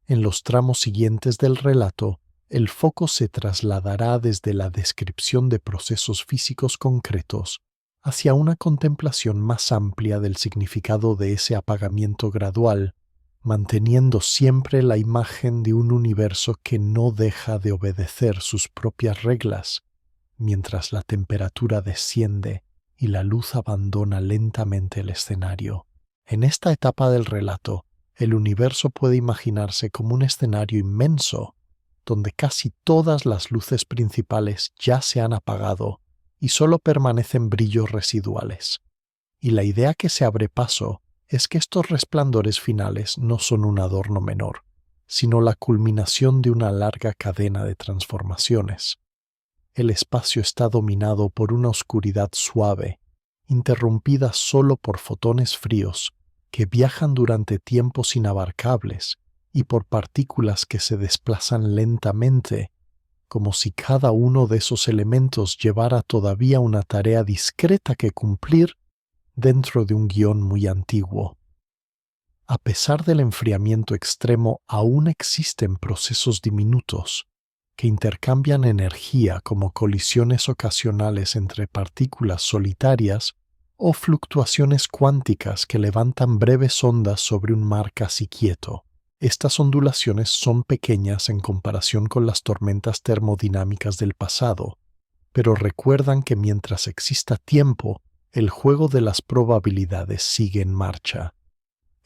En los tramos siguientes del relato, el foco se trasladará desde la descripción de procesos físicos concretos hacia una contemplación más amplia del significado de ese apagamiento gradual, manteniendo siempre la imagen de un universo que no deja de obedecer sus propias reglas, mientras la temperatura desciende y la luz abandona lentamente el escenario. En esta etapa del relato, el universo puede imaginarse como un escenario inmenso, donde casi todas las luces principales ya se han apagado y solo permanecen brillos residuales. Y la idea que se abre paso es que estos resplandores finales no son un adorno menor, sino la culminación de una larga cadena de transformaciones. El espacio está dominado por una oscuridad suave, interrumpida solo por fotones fríos, que viajan durante tiempos inabarcables y por partículas que se desplazan lentamente, como si cada uno de esos elementos llevara todavía una tarea discreta que cumplir dentro de un guión muy antiguo. A pesar del enfriamiento extremo, aún existen procesos diminutos que intercambian energía como colisiones ocasionales entre partículas solitarias o fluctuaciones cuánticas que levantan breves ondas sobre un mar casi quieto. Estas ondulaciones son pequeñas en comparación con las tormentas termodinámicas del pasado, pero recuerdan que mientras exista tiempo, el juego de las probabilidades sigue en marcha.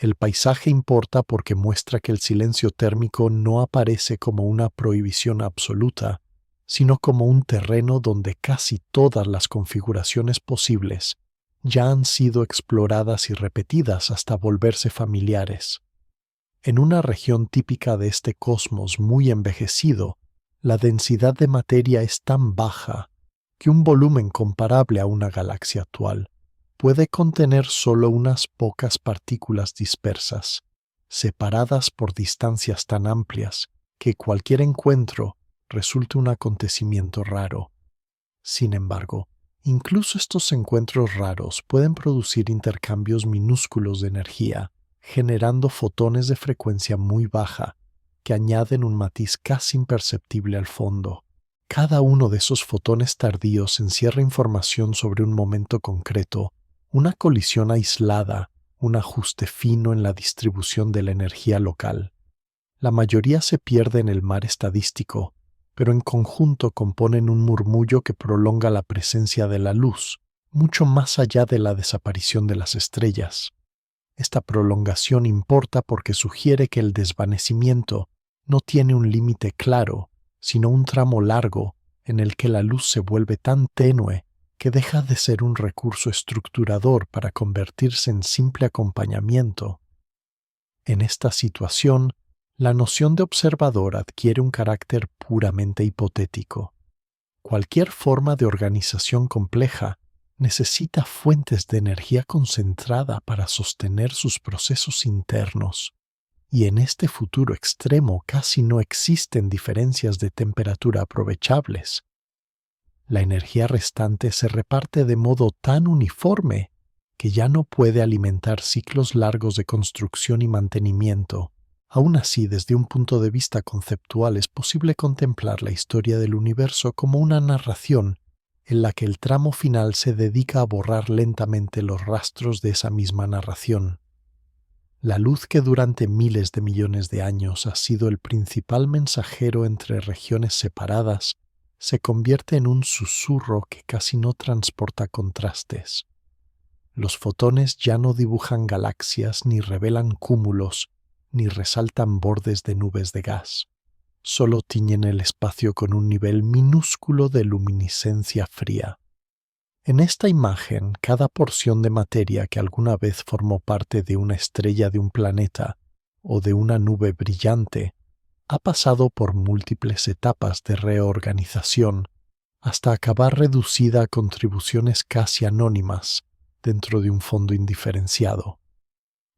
El paisaje importa porque muestra que el silencio térmico no aparece como una prohibición absoluta, sino como un terreno donde casi todas las configuraciones posibles ya han sido exploradas y repetidas hasta volverse familiares. En una región típica de este cosmos muy envejecido, la densidad de materia es tan baja que un volumen comparable a una galaxia actual puede contener solo unas pocas partículas dispersas, separadas por distancias tan amplias que cualquier encuentro resulta un acontecimiento raro. Sin embargo, incluso estos encuentros raros pueden producir intercambios minúsculos de energía, generando fotones de frecuencia muy baja que añaden un matiz casi imperceptible al fondo. Cada uno de esos fotones tardíos encierra información sobre un momento concreto, una colisión aislada, un ajuste fino en la distribución de la energía local. La mayoría se pierde en el mar estadístico, pero en conjunto componen un murmullo que prolonga la presencia de la luz, mucho más allá de la desaparición de las estrellas. Esta prolongación importa porque sugiere que el desvanecimiento no tiene un límite claro, sino un tramo largo en el que la luz se vuelve tan tenue que deja de ser un recurso estructurador para convertirse en simple acompañamiento. En esta situación, la noción de observador adquiere un carácter puramente hipotético. Cualquier forma de organización compleja necesita fuentes de energía concentrada para sostener sus procesos internos, y en este futuro extremo casi no existen diferencias de temperatura aprovechables. La energía restante se reparte de modo tan uniforme que ya no puede alimentar ciclos largos de construcción y mantenimiento. Aún así, desde un punto de vista conceptual, es posible contemplar la historia del universo como una narración en la que el tramo final se dedica a borrar lentamente los rastros de esa misma narración. La luz que durante miles de millones de años ha sido el principal mensajero entre regiones separadas se convierte en un susurro que casi no transporta contrastes. Los fotones ya no dibujan galaxias, ni revelan cúmulos, ni resaltan bordes de nubes de gas. Solo tiñen el espacio con un nivel minúsculo de luminiscencia fría. En esta imagen, cada porción de materia que alguna vez formó parte de una estrella de un planeta o de una nube brillante ha pasado por múltiples etapas de reorganización hasta acabar reducida a contribuciones casi anónimas dentro de un fondo indiferenciado.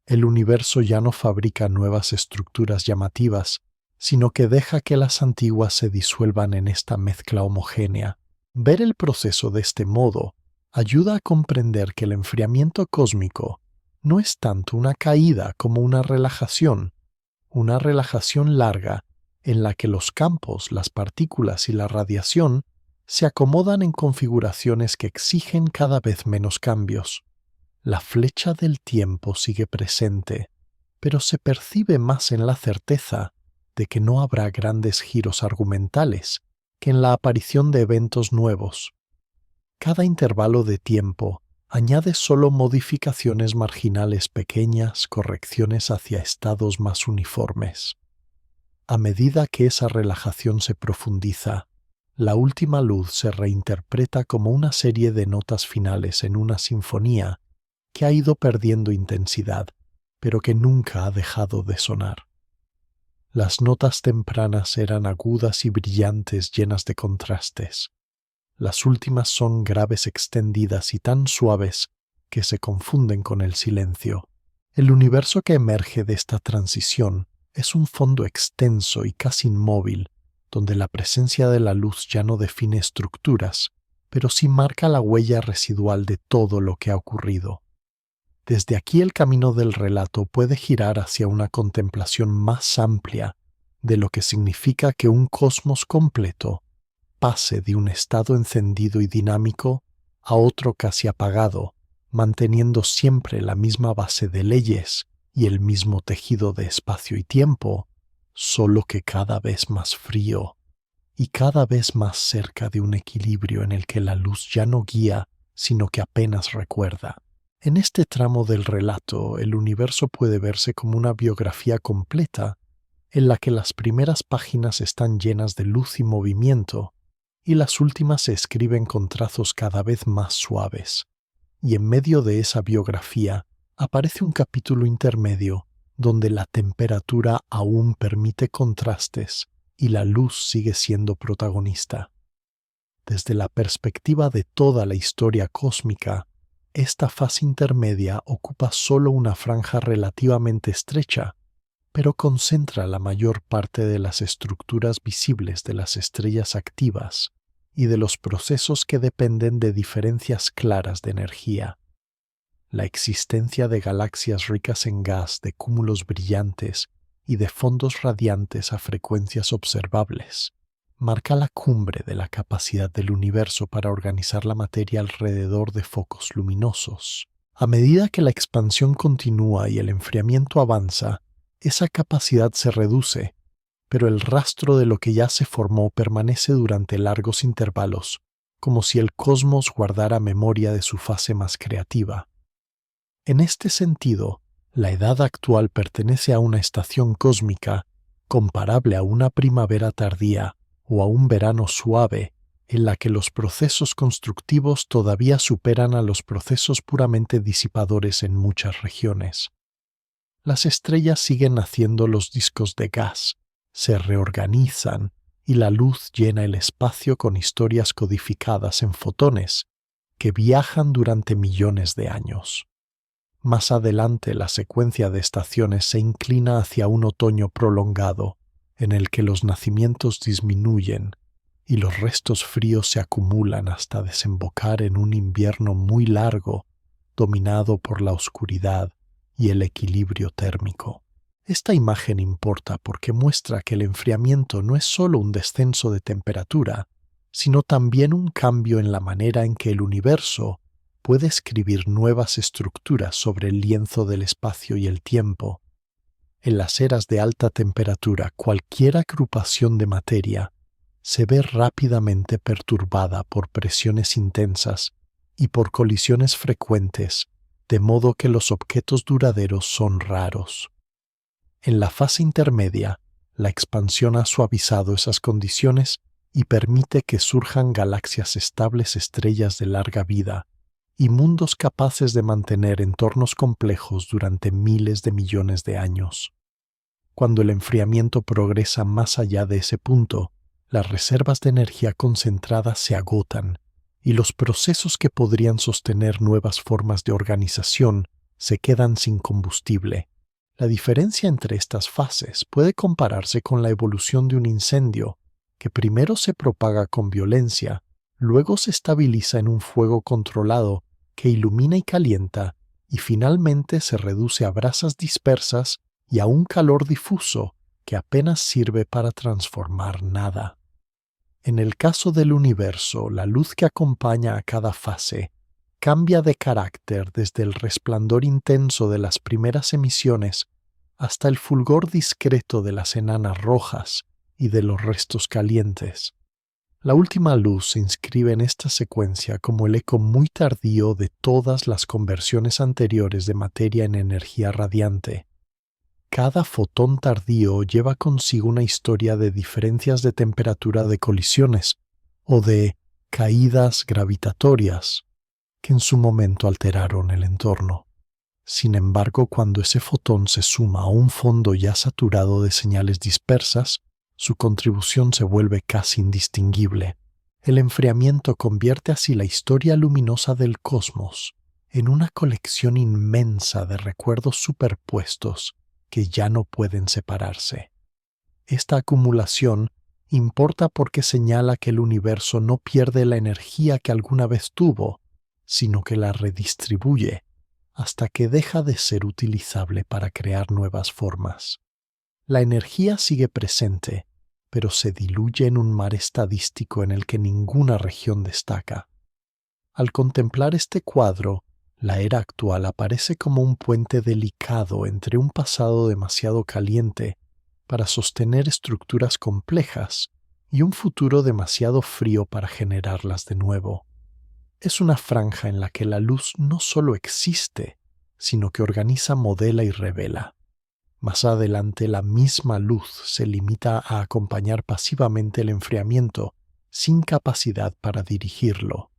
El universo ya no fabrica nuevas estructuras llamativas, sino que deja que las antiguas se disuelvan en esta mezcla homogénea. Ver el proceso de este modo ayuda a comprender que el enfriamiento cósmico no es tanto una caída como una relajación larga en la que los campos, las partículas y la radiación se acomodan en configuraciones que exigen cada vez menos cambios. La flecha del tiempo sigue presente, pero se percibe más en la certeza de que no habrá grandes giros argumentales que en la aparición de eventos nuevos. Cada intervalo de tiempo añade solo modificaciones marginales pequeñas, correcciones hacia estados más uniformes. A medida que esa relajación se profundiza, la última luz se reinterpreta como una serie de notas finales en una sinfonía que ha ido perdiendo intensidad, pero que nunca ha dejado de sonar. Las notas tempranas eran agudas y brillantes, llenas de contrastes. Las últimas son graves extendidas y tan suaves que se confunden con el silencio. El universo que emerge de esta transición es un fondo extenso y casi inmóvil, donde la presencia de la luz ya no define estructuras, pero sí marca la huella residual de todo lo que ha ocurrido. Desde aquí el camino del relato puede girar hacia una contemplación más amplia de lo que significa que un cosmos completo pase de un estado encendido y dinámico a otro casi apagado, manteniendo siempre la misma base de leyes y el mismo tejido de espacio y tiempo, solo que cada vez más frío y cada vez más cerca de un equilibrio en el que la luz ya no guía, sino que apenas recuerda. En este tramo del relato, el universo puede verse como una biografía completa en la que las primeras páginas están llenas de luz y movimiento, y las últimas se escriben con trazos cada vez más suaves. Y en medio de esa biografía aparece un capítulo intermedio donde la temperatura aún permite contrastes y la luz sigue siendo protagonista. Desde la perspectiva de toda la historia cósmica, esta fase intermedia ocupa solo una franja relativamente estrecha, pero concentra la mayor parte de las estructuras visibles de las estrellas activas y de los procesos que dependen de diferencias claras de energía. La existencia de galaxias ricas en gas, de cúmulos brillantes y de fondos radiantes a frecuencias observables marca la cumbre de la capacidad del universo para organizar la materia alrededor de focos luminosos. A medida que la expansión continúa y el enfriamiento avanza, esa capacidad se reduce, pero el rastro de lo que ya se formó permanece durante largos intervalos, como si el cosmos guardara memoria de su fase más creativa. En este sentido, la edad actual pertenece a una estación cósmica comparable a una primavera tardía o a un verano suave, en la que los procesos constructivos todavía superan a los procesos puramente disipadores en muchas regiones. Las estrellas siguen haciendo los discos de gas, se reorganizan y la luz llena el espacio con historias codificadas en fotones que viajan durante millones de años. Más adelante la secuencia de estaciones se inclina hacia un otoño prolongado, en el que los nacimientos disminuyen y los restos fríos se acumulan hasta desembocar en un invierno muy largo, dominado por la oscuridad y el equilibrio térmico. Esta imagen importa porque muestra que el enfriamiento no es solo un descenso de temperatura, sino también un cambio en la manera en que el universo puede escribir nuevas estructuras sobre el lienzo del espacio y el tiempo. En las eras de alta temperatura, cualquier agrupación de materia se ve rápidamente perturbada por presiones intensas y por colisiones frecuentes, de modo que los objetos duraderos son raros. En la fase intermedia, la expansión ha suavizado esas condiciones y permite que surjan galaxias estables, estrellas de larga vida y mundos capaces de mantener entornos complejos durante miles de millones de años. Cuando el enfriamiento progresa más allá de ese punto, las reservas de energía concentrada se agotan y los procesos que podrían sostener nuevas formas de organización se quedan sin combustible. La diferencia entre estas fases puede compararse con la evolución de un incendio, que primero se propaga con violencia, luego se estabiliza en un fuego controlado que ilumina y calienta, y finalmente se reduce a brasas dispersas y a un calor difuso que apenas sirve para transformar nada. En el caso del universo, la luz que acompaña a cada fase cambia de carácter desde el resplandor intenso de las primeras emisiones hasta el fulgor discreto de las enanas rojas y de los restos calientes. La última luz se inscribe en esta secuencia como el eco muy tardío de todas las conversiones anteriores de materia en energía radiante. Cada fotón tardío lleva consigo una historia de diferencias de temperatura de colisiones o de caídas gravitatorias que en su momento alteraron el entorno. Sin embargo, cuando ese fotón se suma a un fondo ya saturado de señales dispersas, su contribución se vuelve casi indistinguible. El enfriamiento convierte así la historia luminosa del cosmos en una colección inmensa de recuerdos superpuestos que ya no pueden separarse. Esta acumulación importa porque señala que el universo no pierde la energía que alguna vez tuvo, sino que la redistribuye hasta que deja de ser utilizable para crear nuevas formas. La energía sigue presente, pero se diluye en un mar estadístico en el que ninguna región destaca. Al contemplar este cuadro, la era actual aparece como un puente delicado entre un pasado demasiado caliente para sostener estructuras complejas y un futuro demasiado frío para generarlas de nuevo. Es una franja en la que la luz no solo existe, sino que organiza, modela y revela. Más adelante, la misma luz se limita a acompañar pasivamente el enfriamiento, sin capacidad para dirigirlo.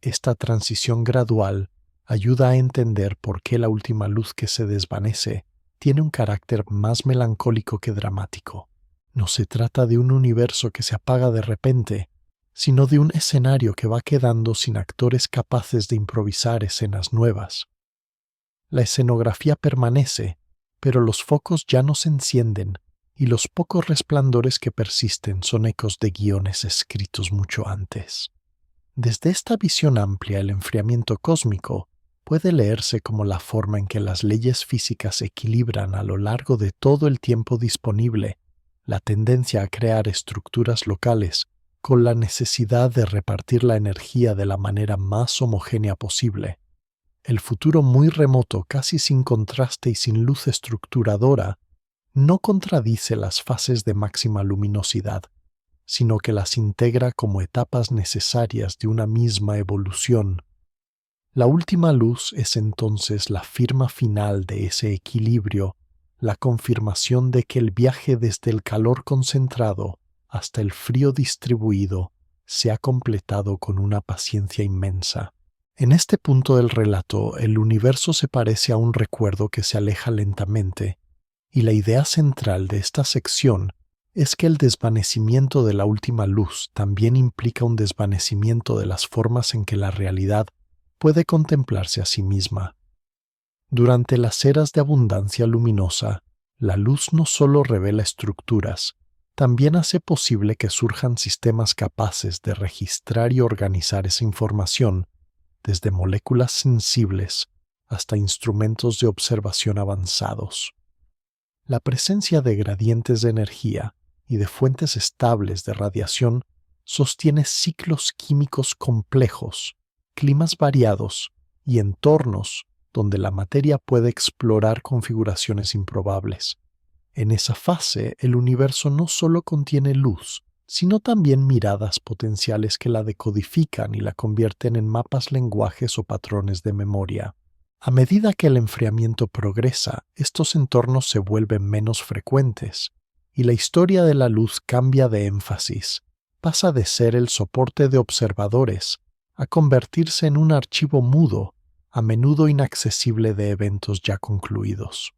Esta transición gradual ayuda a entender por qué la última luz que se desvanece tiene un carácter más melancólico que dramático. No se trata de un universo que se apaga de repente, sino de un escenario que va quedando sin actores capaces de improvisar escenas nuevas. La escenografía permanece, pero los focos ya no se encienden y los pocos resplandores que persisten son ecos de guiones escritos mucho antes. Desde esta visión amplia, el enfriamiento cósmico puede leerse como la forma en que las leyes físicas equilibran a lo largo de todo el tiempo disponible la tendencia a crear estructuras locales con la necesidad de repartir la energía de la manera más homogénea posible. El futuro muy remoto, casi sin contraste y sin luz estructuradora, no contradice las fases de máxima luminosidad, sino que las integra como etapas necesarias de una misma evolución. La última luz es entonces la firma final de ese equilibrio, la confirmación de que el viaje desde el calor concentrado hasta el frío distribuido se ha completado con una paciencia inmensa. En este punto del relato, el universo se parece a un recuerdo que se aleja lentamente, y la idea central de esta sección es que el desvanecimiento de la última luz también implica un desvanecimiento de las formas en que la realidad puede contemplarse a sí misma. Durante las eras de abundancia luminosa, la luz no solo revela estructuras, también hace posible que surjan sistemas capaces de registrar y organizar esa información, desde moléculas sensibles hasta instrumentos de observación avanzados. La presencia de gradientes de energía y de fuentes estables de radiación sostiene ciclos químicos complejos, climas variados y entornos donde la materia puede explorar configuraciones improbables. En esa fase, el universo no solo contiene luz, sino también miradas potenciales que la decodifican y la convierten en mapas, lenguajes o patrones de memoria. A medida que el enfriamiento progresa, estos entornos se vuelven menos frecuentes, y la historia de la luz cambia de énfasis. Pasa de ser el soporte de observadores a convertirse en un archivo mudo, a menudo inaccesible de eventos ya concluidos.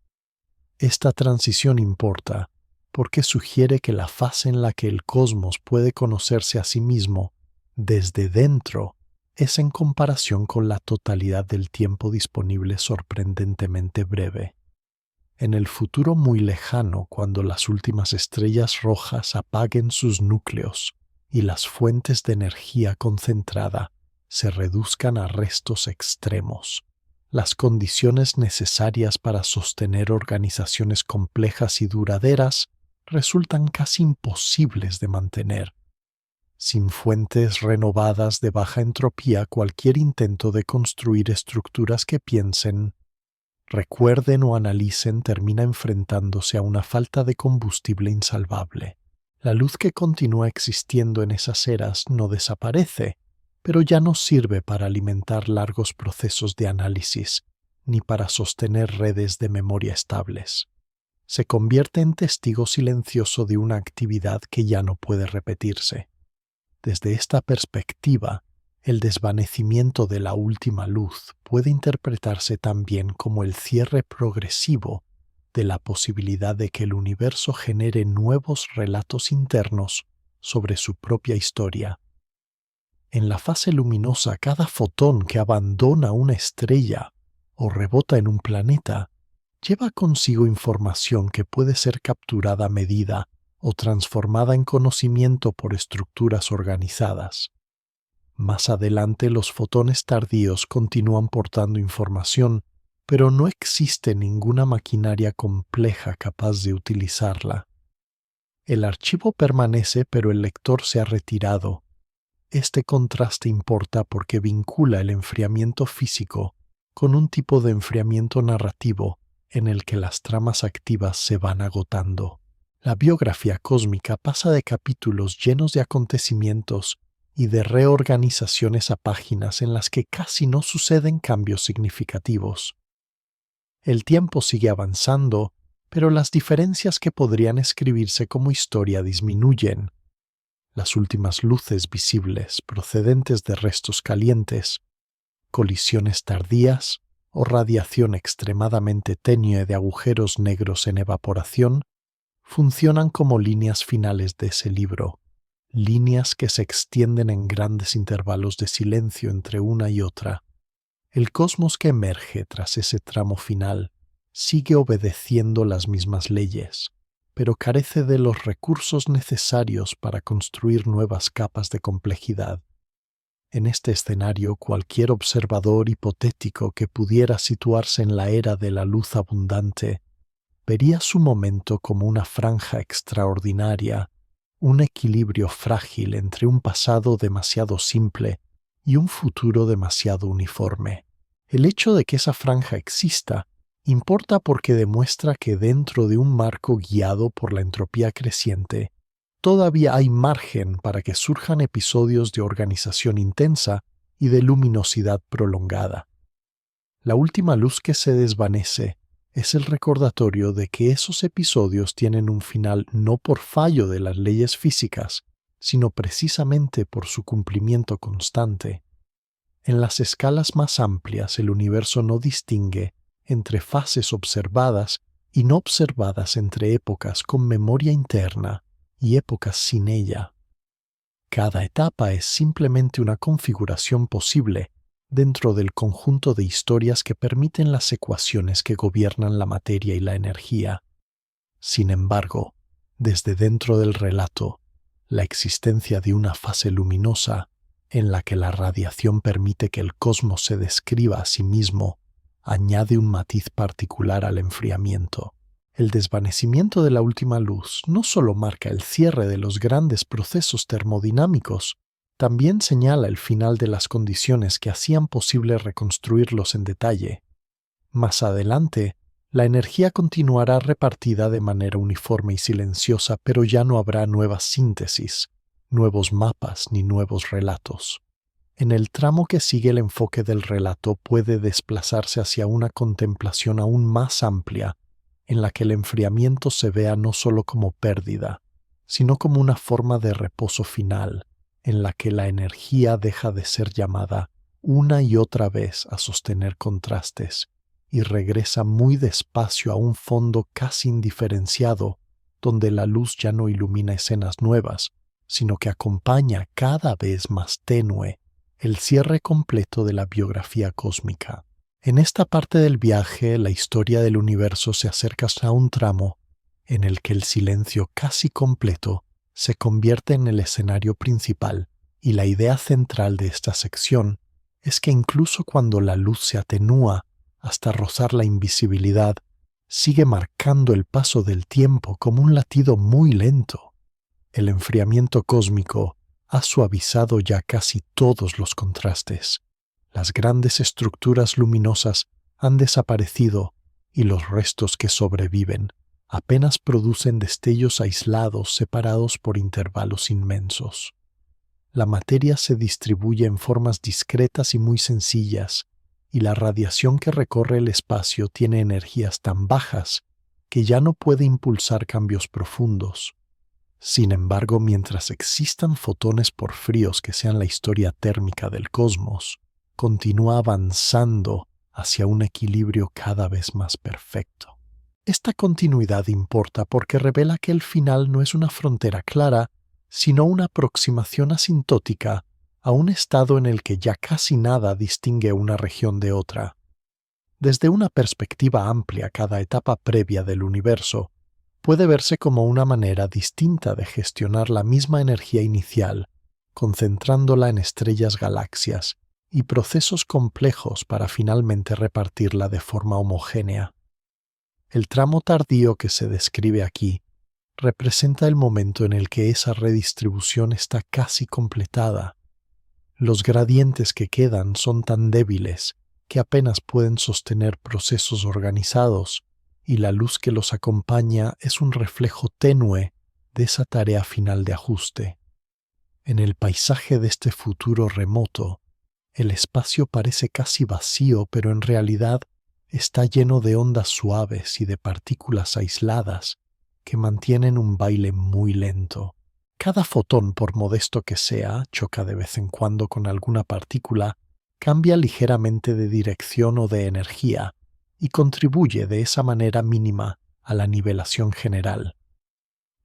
Esta transición importa porque sugiere que la fase en la que el cosmos puede conocerse a sí mismo desde dentro es en comparación con la totalidad del tiempo disponible sorprendentemente breve. En el futuro muy lejano, cuando las últimas estrellas rojas apaguen sus núcleos y las fuentes de energía concentrada se reduzcan a restos extremos, las condiciones necesarias para sostener organizaciones complejas y duraderas resultan casi imposibles de mantener. Sin fuentes renovadas de baja entropía, cualquier intento de construir estructuras que piensen, recuerden o analicen termina enfrentándose a una falta de combustible insalvable. La luz que continúa existiendo en esas eras no desaparece, pero ya no sirve para alimentar largos procesos de análisis, ni para sostener redes de memoria estables. Se convierte en testigo silencioso de una actividad que ya no puede repetirse. Desde esta perspectiva, el desvanecimiento de la última luz puede interpretarse también como el cierre progresivo de la posibilidad de que el universo genere nuevos relatos internos sobre su propia historia. En la fase luminosa, cada fotón que abandona una estrella o rebota en un planeta lleva consigo información que puede ser capturada a medida o transformada en conocimiento por estructuras organizadas. Más adelante, los fotones tardíos continúan portando información, pero no existe ninguna maquinaria compleja capaz de utilizarla. El archivo permanece, pero el lector se ha retirado. Este contraste importa porque vincula el enfriamiento físico con un tipo de enfriamiento narrativo en el que las tramas activas se van agotando. La biografía cósmica pasa de capítulos llenos de acontecimientos y de reorganizaciones a páginas en las que casi no suceden cambios significativos. El tiempo sigue avanzando, pero las diferencias que podrían escribirse como historia disminuyen. Las últimas luces visibles procedentes de restos calientes, colisiones tardías o radiación extremadamente tenue de agujeros negros en evaporación funcionan como líneas finales de ese libro, líneas que se extienden en grandes intervalos de silencio entre una y otra. El cosmos que emerge tras ese tramo final sigue obedeciendo las mismas leyes, pero carece de los recursos necesarios para construir nuevas capas de complejidad. En este escenario, cualquier observador hipotético que pudiera situarse en la era de la luz abundante vería su momento como una franja extraordinaria, un equilibrio frágil entre un pasado demasiado simple y un futuro demasiado uniforme. El hecho de que esa franja exista importa porque demuestra que dentro de un marco guiado por la entropía creciente, todavía hay margen para que surjan episodios de organización intensa y de luminosidad prolongada. La última luz que se desvanece es el recordatorio de que esos episodios tienen un final no por fallo de las leyes físicas, sino precisamente por su cumplimiento constante. En las escalas más amplias, el universo no distingue entre fases observadas y no observadas, entre épocas con memoria interna y épocas sin ella. Cada etapa es simplemente una configuración posible dentro del conjunto de historias que permiten las ecuaciones que gobiernan la materia y la energía. Sin embargo, desde dentro del relato, la existencia de una fase luminosa en la que la radiación permite que el cosmos se describa a sí mismo añade un matiz particular al enfriamiento. El desvanecimiento de la última luz no solo marca el cierre de los grandes procesos termodinámicos, también señala el final de las condiciones que hacían posible reconstruirlos en detalle. Más adelante, la energía continuará repartida de manera uniforme y silenciosa, pero ya no habrá nuevas síntesis, nuevos mapas ni nuevos relatos. En el tramo que sigue, el enfoque del relato puede desplazarse hacia una contemplación aún más amplia, en la que el enfriamiento se vea no solo como pérdida, sino como una forma de reposo final, en la que la energía deja de ser llamada una y otra vez a sostener contrastes y regresa muy despacio a un fondo casi indiferenciado, donde la luz ya no ilumina escenas nuevas, sino que acompaña cada vez más tenue el cierre completo de la biografía cósmica. En esta parte del viaje, la historia del universo se acerca a un tramo en el que el silencio casi completo se convierte en el escenario principal, y la idea central de esta sección es que incluso cuando la luz se atenúa hasta rozar la invisibilidad, sigue marcando el paso del tiempo como un latido muy lento. El enfriamiento cósmico ha suavizado ya casi todos los contrastes. Las grandes estructuras luminosas han desaparecido y los restos que sobreviven apenas producen destellos aislados separados por intervalos inmensos. La materia se distribuye en formas discretas y muy sencillas, y la radiación que recorre el espacio tiene energías tan bajas que ya no puede impulsar cambios profundos. Sin embargo, mientras existan fotones por fríos que sean la historia térmica del cosmos, continúa avanzando hacia un equilibrio cada vez más perfecto. Esta continuidad importa porque revela que el final no es una frontera clara, sino una aproximación asintótica a un estado en el que ya casi nada distingue una región de otra. Desde una perspectiva amplia, cada etapa previa del universo puede verse como una manera distinta de gestionar la misma energía inicial, concentrándola en estrellas galaxias y procesos complejos para finalmente repartirla de forma homogénea. El tramo tardío que se describe aquí representa el momento en el que esa redistribución está casi completada. Los gradientes que quedan son tan débiles que apenas pueden sostener procesos organizados, y la luz que los acompaña es un reflejo tenue de esa tarea final de ajuste. En el paisaje de este futuro remoto, el espacio parece casi vacío, pero en realidad está lleno de ondas suaves y de partículas aisladas que mantienen un baile muy lento. Cada fotón, por modesto que sea, choca de vez en cuando con alguna partícula, cambia ligeramente de dirección o de energía y contribuye de esa manera mínima a la nivelación general.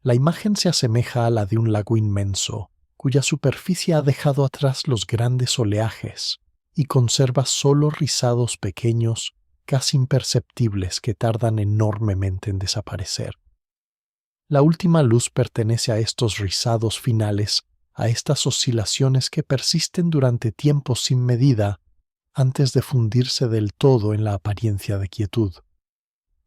La imagen se asemeja a la de un lago inmenso, cuya superficie ha dejado atrás los grandes oleajes y conserva solo rizados pequeños, casi imperceptibles, que tardan enormemente en desaparecer. La última luz pertenece a estos rizados finales, a estas oscilaciones que persisten durante tiempos sin medida antes de fundirse del todo en la apariencia de quietud.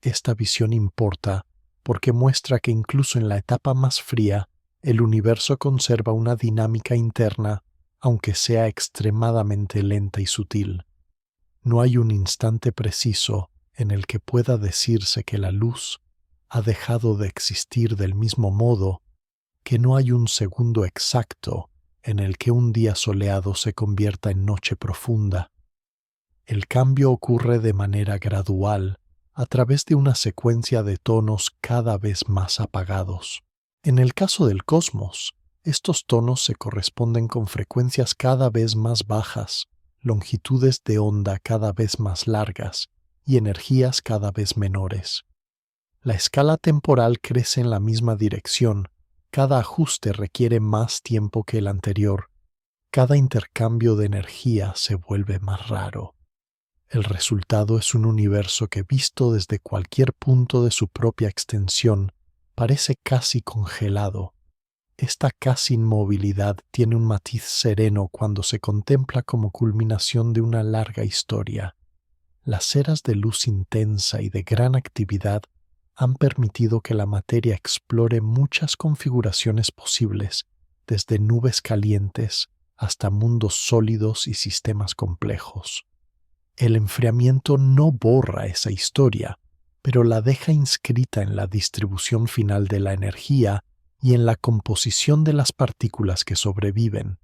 Esta visión importa porque muestra que incluso en la etapa más fría, el universo conserva una dinámica interna, aunque sea extremadamente lenta y sutil. No hay un instante preciso en el que pueda decirse que la luz ha dejado de existir, del mismo modo que no hay un segundo exacto en el que un día soleado se convierta en noche profunda. El cambio ocurre de manera gradual, a través de una secuencia de tonos cada vez más apagados. En el caso del cosmos, estos tonos se corresponden con frecuencias cada vez más bajas, longitudes de onda cada vez más largas y energías cada vez menores. La escala temporal crece en la misma dirección, cada ajuste requiere más tiempo que el anterior, cada intercambio de energía se vuelve más raro. El resultado es un universo que, visto desde cualquier punto de su propia extensión, parece casi congelado. Esta casi inmovilidad tiene un matiz sereno cuando se contempla como culminación de una larga historia. Las eras de luz intensa y de gran actividad han permitido que la materia explore muchas configuraciones posibles, desde nubes calientes hasta mundos sólidos y sistemas complejos. El enfriamiento no borra esa historia, pero la deja inscrita en la distribución final de la energía y en la composición de las partículas que sobreviven.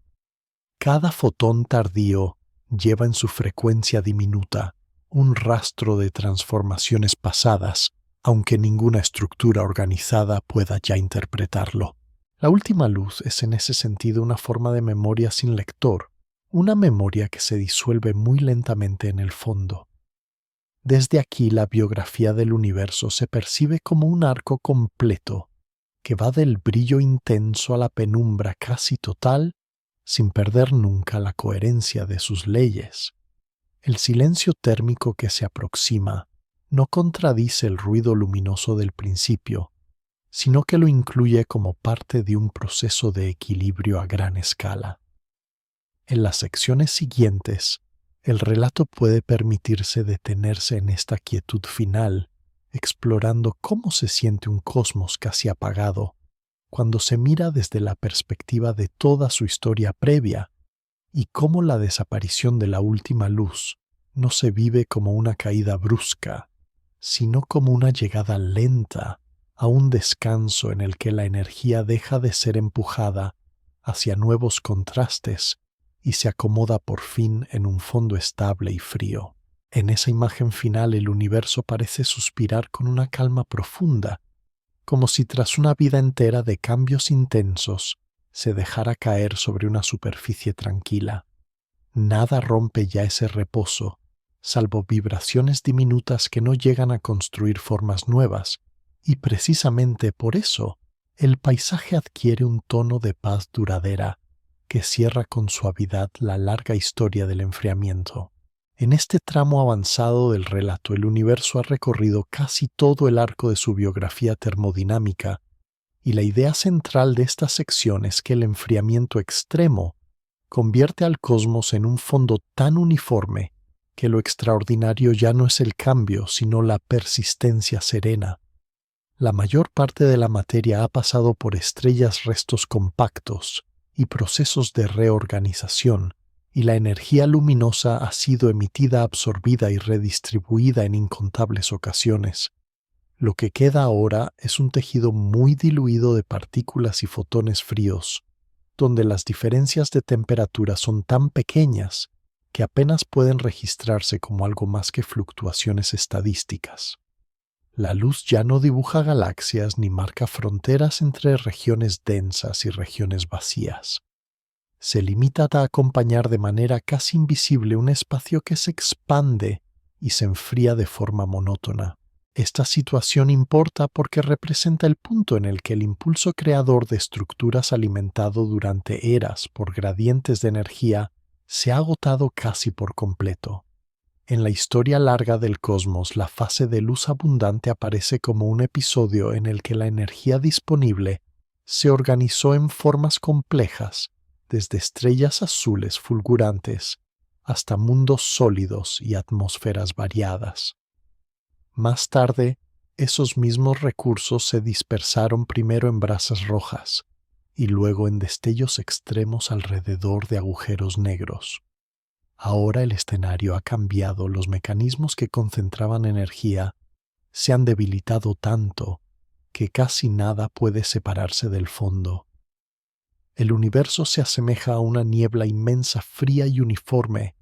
Cada fotón tardío lleva en su frecuencia diminuta un rastro de transformaciones pasadas, aunque ninguna estructura organizada pueda ya interpretarlo. La última luz es en ese sentido una forma de memoria sin lector, una memoria que se disuelve muy lentamente en el fondo. Desde aquí la biografía del universo se percibe como un arco completo, que va del brillo intenso a la penumbra casi total, sin perder nunca la coherencia de sus leyes. El silencio térmico que se aproxima no contradice el ruido luminoso del principio, sino que lo incluye como parte de un proceso de equilibrio a gran escala. En las secciones siguientes, el relato puede permitirse detenerse en esta quietud final, explorando cómo se siente un cosmos casi apagado cuando se mira desde la perspectiva de toda su historia previa, y cómo la desaparición de la última luz no se vive como una caída brusca, sino como una llegada lenta a un descanso en el que la energía deja de ser empujada hacia nuevos contrastes y se acomoda por fin en un fondo estable y frío. En esa imagen final el universo parece suspirar con una calma profunda, como si tras una vida entera de cambios intensos se dejara caer sobre una superficie tranquila. Nada rompe ya ese reposo, salvo vibraciones diminutas que no llegan a construir formas nuevas, y precisamente por eso el paisaje adquiere un tono de paz duradera que cierra con suavidad la larga historia del enfriamiento. En este tramo avanzado del relato, el universo ha recorrido casi todo el arco de su biografía termodinámica, y la idea central de esta sección es que el enfriamiento extremo convierte al cosmos en un fondo tan uniforme que lo extraordinario ya no es el cambio, sino la persistencia serena. La mayor parte de la materia ha pasado por estrellas restos compactos y procesos de reorganización, y la energía luminosa ha sido emitida, absorbida y redistribuida en incontables ocasiones. Lo que queda ahora es un tejido muy diluido de partículas y fotones fríos, donde las diferencias de temperatura son tan pequeñas que apenas pueden registrarse como algo más que fluctuaciones estadísticas. La luz ya no dibuja galaxias ni marca fronteras entre regiones densas y regiones vacías. Se limita a acompañar de manera casi invisible un espacio que se expande y se enfría de forma monótona. Esta situación importa porque representa el punto en el que el impulso creador de estructuras alimentado durante eras por gradientes de energía se ha agotado casi por completo. En la historia larga del cosmos, la fase de luz abundante aparece como un episodio en el que la energía disponible se organizó en formas complejas, desde estrellas azules fulgurantes hasta mundos sólidos y atmósferas variadas. Más tarde, esos mismos recursos se dispersaron primero en brasas rojas y luego en destellos extremos alrededor de agujeros negros. Ahora el escenario ha cambiado, los mecanismos que concentraban energía se han debilitado tanto que casi nada puede separarse del fondo. El universo se asemeja a una niebla inmensa, fría y uniforme,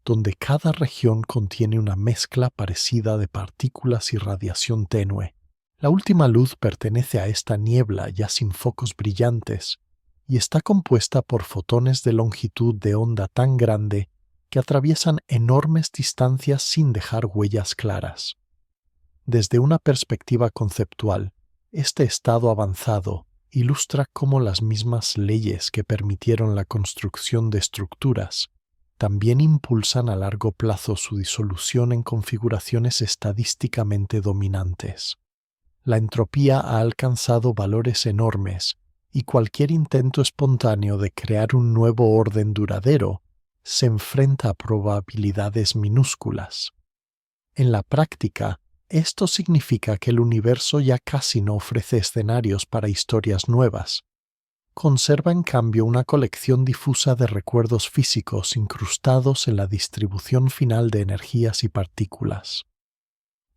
donde cada región contiene una mezcla parecida de partículas y radiación tenue. La última luz pertenece a esta niebla ya sin focos brillantes y está compuesta por fotones de longitud de onda tan grande que atraviesan enormes distancias sin dejar huellas claras. Desde una perspectiva conceptual, este estado avanzado ilustra cómo las mismas leyes que permitieron la construcción de estructuras también impulsan a largo plazo su disolución en configuraciones estadísticamente dominantes. La entropía ha alcanzado valores enormes y cualquier intento espontáneo de crear un nuevo orden duradero se enfrenta a probabilidades minúsculas. En la práctica, esto significa que el universo ya casi no ofrece escenarios para historias nuevas. Conserva en cambio una colección difusa de recuerdos físicos incrustados en la distribución final de energías y partículas.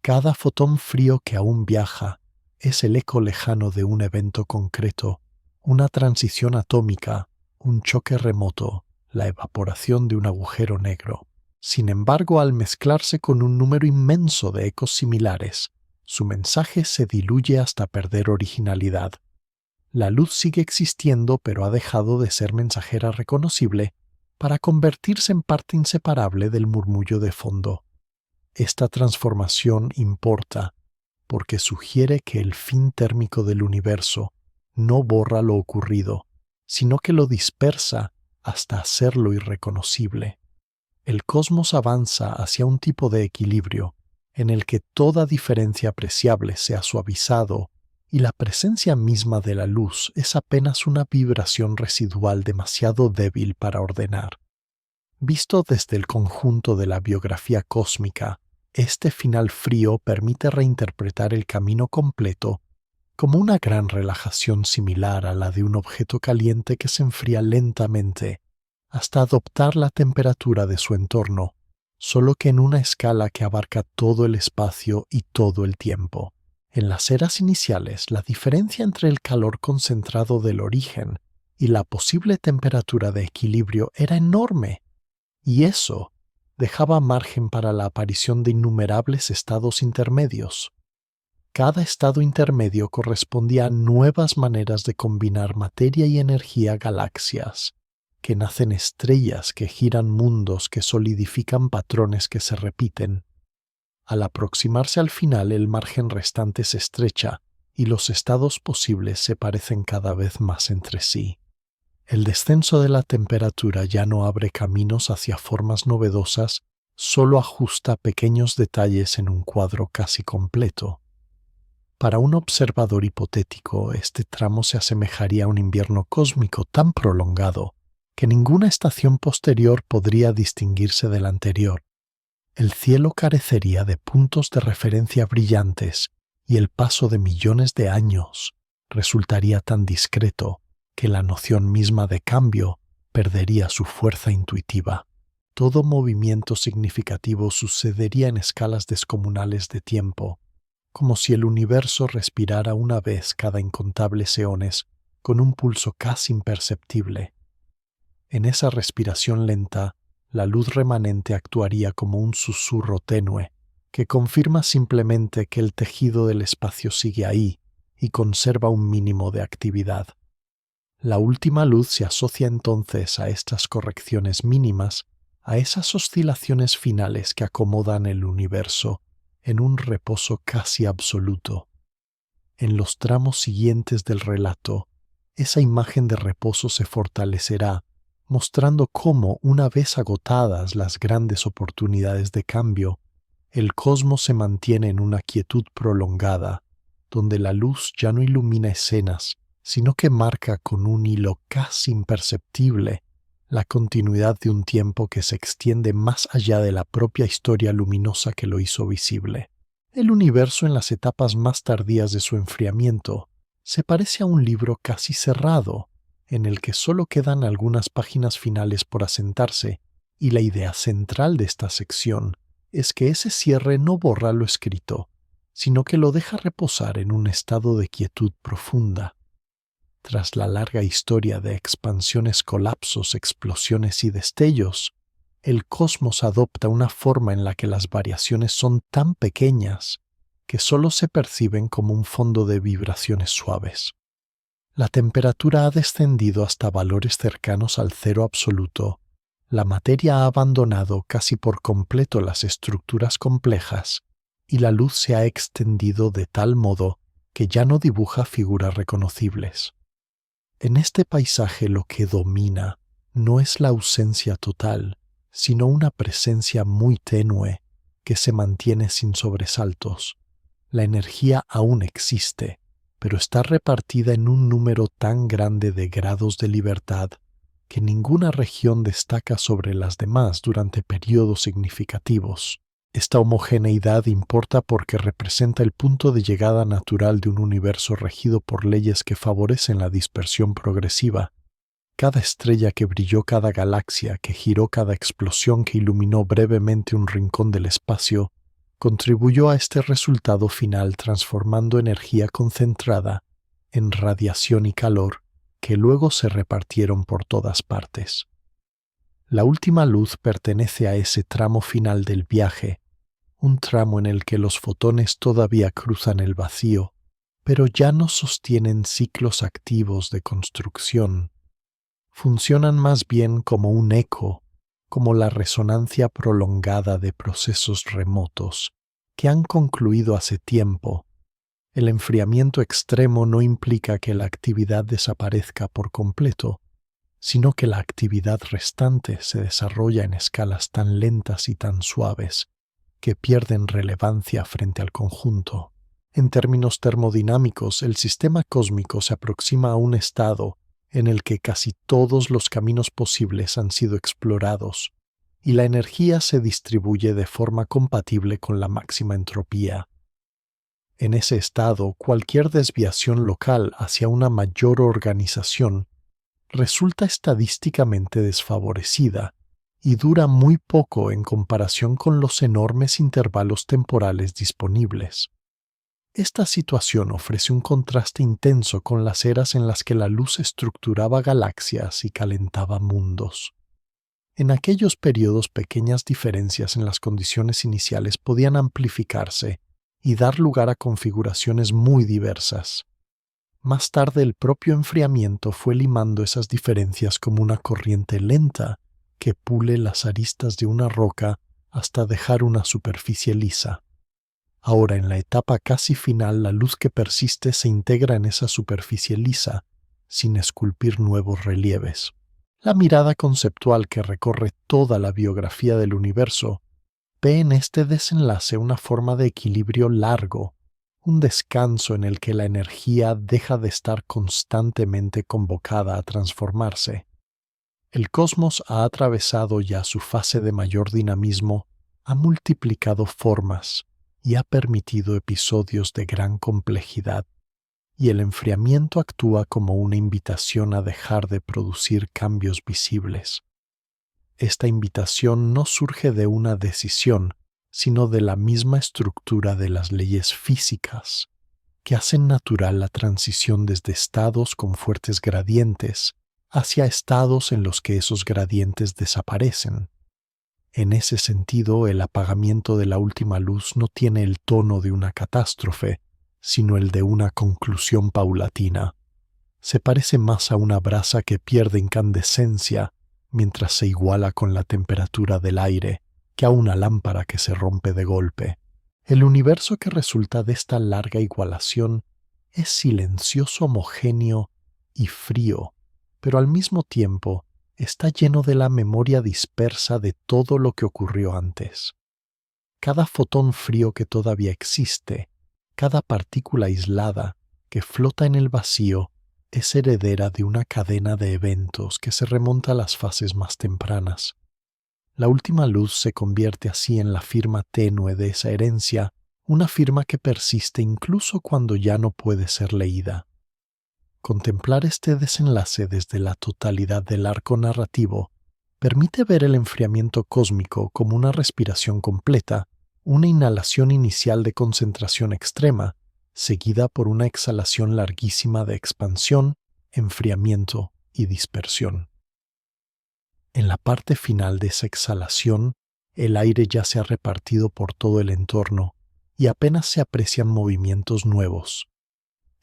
Cada fotón frío que aún viaja es el eco lejano de un evento concreto, una transición atómica, un choque remoto, la evaporación de un agujero negro. Sin embargo, al mezclarse con un número inmenso de ecos similares, su mensaje se diluye hasta perder originalidad. La luz sigue existiendo, pero ha dejado de ser mensajera reconocible para convertirse en parte inseparable del murmullo de fondo. Esta transformación importa porque sugiere que el fin térmico del universo no borra lo ocurrido, sino que lo dispersa hasta hacerlo irreconocible. El cosmos avanza hacia un tipo de equilibrio en el que toda diferencia apreciable se ha suavizado y la presencia misma de la luz es apenas una vibración residual demasiado débil para ordenar. Visto desde el conjunto de la biografía cósmica, este final frío permite reinterpretar el camino completo como una gran relajación similar a la de un objeto caliente que se enfría lentamente hasta adoptar la temperatura de su entorno, solo que en una escala que abarca todo el espacio y todo el tiempo. En las eras iniciales, la diferencia entre el calor concentrado del origen y la posible temperatura de equilibrio era enorme, y eso dejaba margen para la aparición de innumerables estados intermedios. Cada estado intermedio correspondía a nuevas maneras de combinar materia y energía, galaxias, que nacen estrellas que giran mundos que solidifican patrones que se repiten. Al aproximarse al final, el margen restante se estrecha y los estados posibles se parecen cada vez más entre sí. El descenso de la temperatura ya no abre caminos hacia formas novedosas, solo ajusta pequeños detalles en un cuadro casi completo. Para un observador hipotético, este tramo se asemejaría a un invierno cósmico tan prolongado que ninguna estación posterior podría distinguirse de la anterior. El cielo carecería de puntos de referencia brillantes y el paso de millones de años resultaría tan discreto que la noción misma de cambio perdería su fuerza intuitiva. Todo movimiento significativo sucedería en escalas descomunales de tiempo, como si el universo respirara una vez cada incontables eones con un pulso casi imperceptible. En esa respiración lenta, la luz remanente actuaría como un susurro tenue que confirma simplemente que el tejido del espacio sigue ahí y conserva un mínimo de actividad. La última luz se asocia entonces a estas correcciones mínimas, a esas oscilaciones finales que acomodan el universo en un reposo casi absoluto. En los tramos siguientes del relato, esa imagen de reposo se fortalecerá, mostrando cómo, una vez agotadas las grandes oportunidades de cambio, el cosmos se mantiene en una quietud prolongada, donde la luz ya no ilumina escenas, sino que marca con un hilo casi imperceptible la continuidad de un tiempo que se extiende más allá de la propia historia luminosa que lo hizo visible. El universo en las etapas más tardías de su enfriamiento se parece a un libro casi cerrado, en el que solo quedan algunas páginas finales por asentarse, y la idea central de esta sección es que ese cierre no borra lo escrito, sino que lo deja reposar en un estado de quietud profunda. Tras la larga historia de expansiones, colapsos, explosiones y destellos, el cosmos adopta una forma en la que las variaciones son tan pequeñas que solo se perciben como un fondo de vibraciones suaves. La temperatura ha descendido hasta valores cercanos al cero absoluto. La materia ha abandonado casi por completo las estructuras complejas y la luz se ha extendido de tal modo que ya no dibuja figuras reconocibles. En este paisaje lo que domina no es la ausencia total, sino una presencia muy tenue que se mantiene sin sobresaltos. La energía aún existe, pero está repartida en un número tan grande de grados de libertad que ninguna región destaca sobre las demás durante periodos significativos. Esta homogeneidad importa porque representa el punto de llegada natural de un universo regido por leyes que favorecen la dispersión progresiva. Cada estrella que brilló, cada galaxia que giró, cada explosión que iluminó brevemente un rincón del espacio, contribuyó a este resultado final transformando energía concentrada en radiación y calor que luego se repartieron por todas partes. La última luz pertenece a ese tramo final del viaje, un tramo en el que los fotones todavía cruzan el vacío, pero ya no sostienen ciclos activos de construcción. Funcionan más bien como un eco, como la resonancia prolongada de procesos remotos que han concluido hace tiempo. El enfriamiento extremo no implica que la actividad desaparezca por completo, sino que la actividad restante se desarrolla en escalas tan lentas y tan suaves que pierden relevancia frente al conjunto. En términos termodinámicos, el sistema cósmico se aproxima a un estado en el que casi todos los caminos posibles han sido explorados y la energía se distribuye de forma compatible con la máxima entropía. En ese estado, cualquier desviación local hacia una mayor organización resulta estadísticamente desfavorecida y dura muy poco en comparación con los enormes intervalos temporales disponibles. Esta situación ofrece un contraste intenso con las eras en las que la luz estructuraba galaxias y calentaba mundos. En aquellos periodos, pequeñas diferencias en las condiciones iniciales podían amplificarse y dar lugar a configuraciones muy diversas. Más tarde, el propio enfriamiento fue limando esas diferencias como una corriente lenta que pule las aristas de una roca hasta dejar una superficie lisa. Ahora, en la etapa casi final, la luz que persiste se integra en esa superficie lisa, sin esculpir nuevos relieves. La mirada conceptual que recorre toda la biografía del universo ve en este desenlace una forma de equilibrio largo, un descanso en el que la energía deja de estar constantemente convocada a transformarse. El cosmos ha atravesado ya su fase de mayor dinamismo, ha multiplicado formas y ha permitido episodios de gran complejidad, y el enfriamiento actúa como una invitación a dejar de producir cambios visibles. Esta invitación no surge de una decisión, sino de la misma estructura de las leyes físicas, que hacen natural la transición desde estados con fuertes gradientes hacia estados en los que esos gradientes desaparecen. En ese sentido, el apagamiento de la última luz no tiene el tono de una catástrofe, sino el de una conclusión paulatina. Se parece más a una brasa que pierde incandescencia mientras se iguala con la temperatura del aire, que a una lámpara que se rompe de golpe. El universo que resulta de esta larga igualación es silencioso, homogéneo y frío, pero al mismo tiempo está lleno de la memoria dispersa de todo lo que ocurrió antes. Cada fotón frío que todavía existe, cada partícula aislada que flota en el vacío, es heredera de una cadena de eventos que se remonta a las fases más tempranas. La última luz se convierte así en la firma tenue de esa herencia, una firma que persiste incluso cuando ya no puede ser leída. Contemplar este desenlace desde la totalidad del arco narrativo permite ver el enfriamiento cósmico como una respiración completa, una inhalación inicial de concentración extrema, seguida por una exhalación larguísima de expansión, enfriamiento y dispersión. En la parte final de esa exhalación, el aire ya se ha repartido por todo el entorno y apenas se aprecian movimientos nuevos.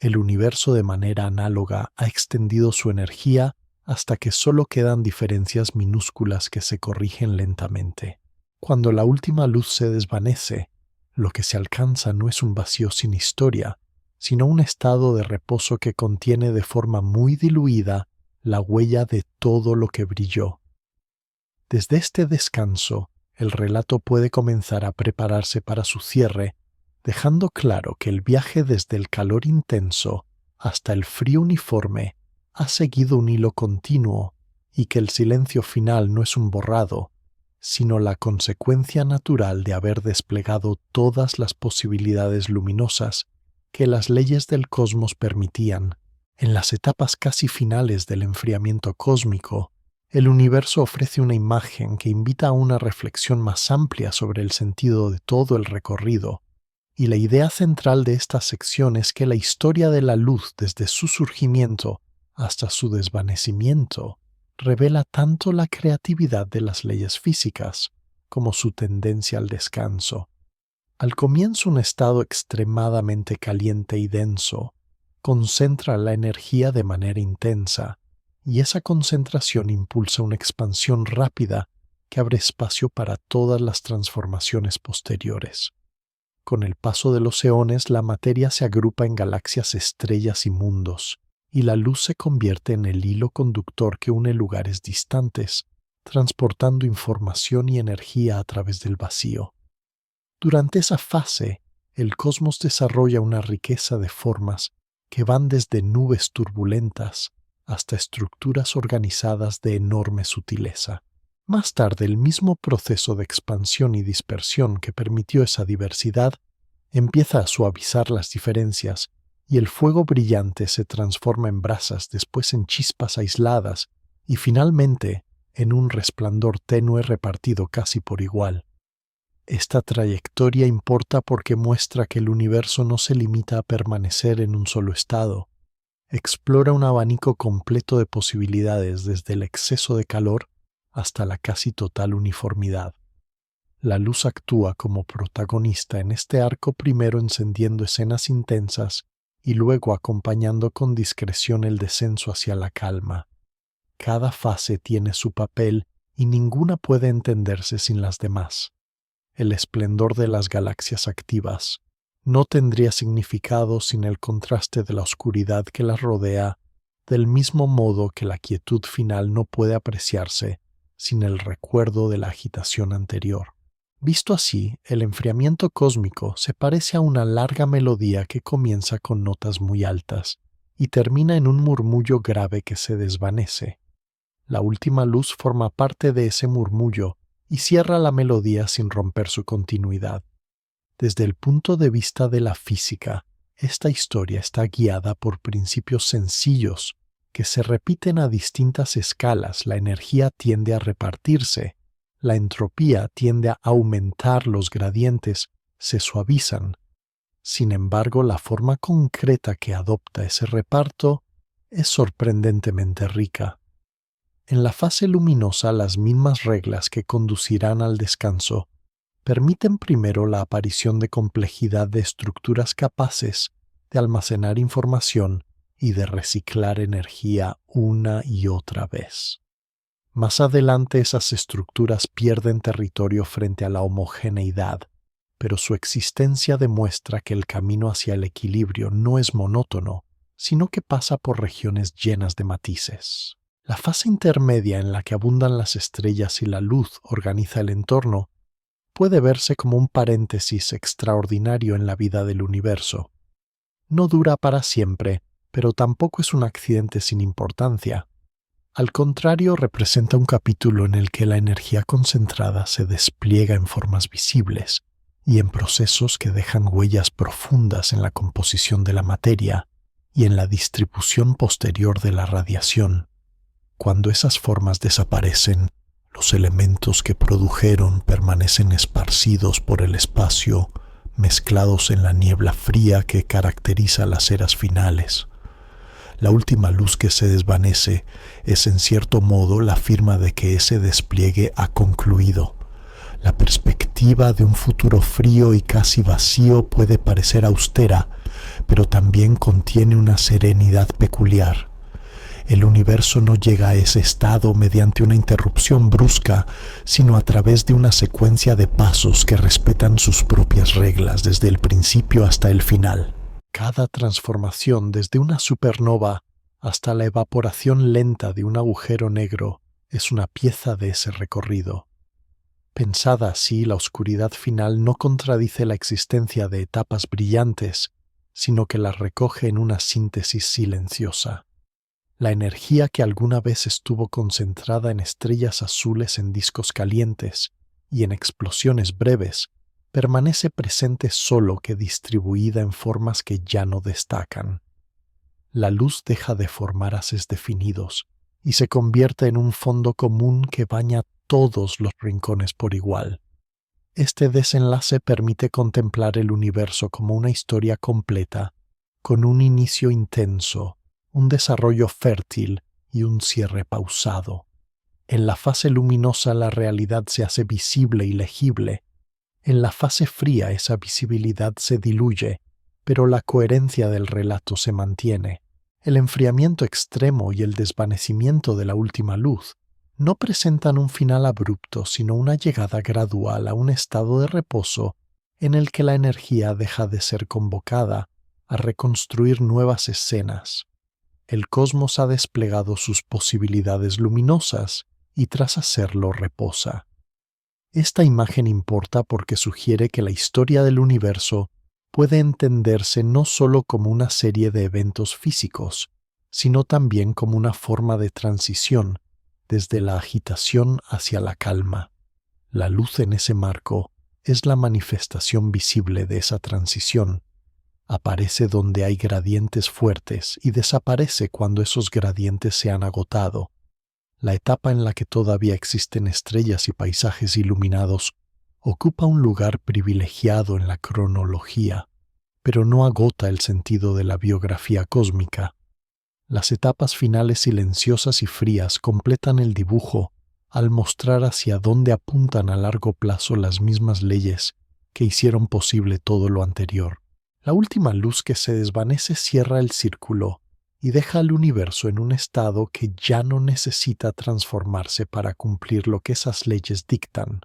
El universo de manera análoga ha extendido su energía hasta que solo quedan diferencias minúsculas que se corrigen lentamente. Cuando la última luz se desvanece, lo que se alcanza no es un vacío sin historia, sino un estado de reposo que contiene de forma muy diluida la huella de todo lo que brilló. Desde este descanso, el relato puede comenzar a prepararse para su cierre, dejando claro que el viaje desde el calor intenso hasta el frío uniforme ha seguido un hilo continuo y que el silencio final no es un borrado, sino la consecuencia natural de haber desplegado todas las posibilidades luminosas que las leyes del cosmos permitían. En las etapas casi finales del enfriamiento cósmico, el universo ofrece una imagen que invita a una reflexión más amplia sobre el sentido de todo el recorrido, y la idea central de esta sección es que la historia de la luz desde su surgimiento hasta su desvanecimiento revela tanto la creatividad de las leyes físicas como su tendencia al descanso. Al comienzo, un estado extremadamente caliente y denso concentra la energía de manera intensa, y esa concentración impulsa una expansión rápida que abre espacio para todas las transformaciones posteriores. Con el paso de los eones, la materia se agrupa en galaxias, estrellas y mundos, y la luz se convierte en el hilo conductor que une lugares distantes, transportando información y energía a través del vacío. Durante esa fase, el cosmos desarrolla una riqueza de formas que van desde nubes turbulentas hasta estructuras organizadas de enorme sutileza. Más tarde, el mismo proceso de expansión y dispersión que permitió esa diversidad empieza a suavizar las diferencias y el fuego brillante se transforma en brasas, después en chispas aisladas y finalmente en un resplandor tenue repartido casi por igual. Esta trayectoria importa porque muestra que el universo no se limita a permanecer en un solo estado. Explora un abanico completo de posibilidades desde el exceso de calor hasta la casi total uniformidad. La luz actúa como protagonista en este arco, primero encendiendo escenas intensas y luego acompañando con discreción el descenso hacia la calma. Cada fase tiene su papel y ninguna puede entenderse sin las demás. El esplendor de las galaxias activas no tendría significado sin el contraste de la oscuridad que las rodea del mismo modo que la quietud final no puede apreciarse sin el recuerdo de la agitación anterior. Visto así, el enfriamiento cósmico se parece a una larga melodía que comienza con notas muy altas y termina en un murmullo grave que se desvanece. La última luz forma parte de ese murmullo y cierra la melodía sin romper su continuidad. Desde el punto de vista de la física, esta historia está guiada por principios sencillos que se repiten a distintas escalas. La energía tiende a repartirse, la entropía tiende a aumentar, los gradientes se suavizan. Sin embargo, la forma concreta que adopta ese reparto es sorprendentemente rica. En la fase luminosa, las mismas reglas que conducirán al descanso permiten primero la aparición de complejidad de estructuras capaces de almacenar información y de reciclar energía una y otra vez. Más adelante esas estructuras pierden territorio frente a la homogeneidad, pero su existencia demuestra que el camino hacia el equilibrio no es monótono, sino que pasa por regiones llenas de matices. La fase intermedia en la que abundan las estrellas y la luz organiza el entorno puede verse como un paréntesis extraordinario en la vida del universo. No dura para siempre, pero tampoco es un accidente sin importancia. Al contrario, representa un capítulo en el que la energía concentrada se despliega en formas visibles y en procesos que dejan huellas profundas en la composición de la materia y en la distribución posterior de la radiación. Cuando esas formas desaparecen, los elementos que produjeron permanecen esparcidos por el espacio, mezclados en la niebla fría que caracteriza las eras finales. La última luz que se desvanece es en cierto modo la firma de que ese despliegue ha concluido. La perspectiva de un futuro frío y casi vacío puede parecer austera, pero también contiene una serenidad peculiar. El universo no llega a ese estado mediante una interrupción brusca, sino a través de una secuencia de pasos que respetan sus propias reglas desde el principio hasta el final. Cada transformación, desde una supernova hasta la evaporación lenta de un agujero negro, es una pieza de ese recorrido. Pensada así, la oscuridad final no contradice la existencia de etapas brillantes, sino que las recoge en una síntesis silenciosa. La energía que alguna vez estuvo concentrada en estrellas azules en discos calientes y en explosiones breves, permanece presente solo que distribuida en formas que ya no destacan. La luz deja de formar haces definidos y se convierte en un fondo común que baña todos los rincones por igual. Este desenlace permite contemplar el universo como una historia completa, con un inicio intenso, un desarrollo fértil y un cierre pausado. En la fase luminosa la realidad se hace visible y legible. En la fase fría esa visibilidad se diluye, pero la coherencia del relato se mantiene. El enfriamiento extremo y el desvanecimiento de la última luz no presentan un final abrupto, sino una llegada gradual a un estado de reposo en el que la energía deja de ser convocada a reconstruir nuevas escenas. El cosmos ha desplegado sus posibilidades luminosas y tras hacerlo reposa. Esta imagen importa porque sugiere que la historia del universo puede entenderse no solo como una serie de eventos físicos, sino también como una forma de transición desde la agitación hacia la calma. La luz en ese marco es la manifestación visible de esa transición. Aparece donde hay gradientes fuertes y desaparece cuando esos gradientes se han agotado. La etapa en la que todavía existen estrellas y paisajes iluminados ocupa un lugar privilegiado en la cronología, pero no agota el sentido de la biografía cósmica. Las etapas finales silenciosas y frías completan el dibujo al mostrar hacia dónde apuntan a largo plazo las mismas leyes que hicieron posible todo lo anterior. La última luz que se desvanece cierra el círculo y deja al universo en un estado que ya no necesita transformarse para cumplir lo que esas leyes dictan.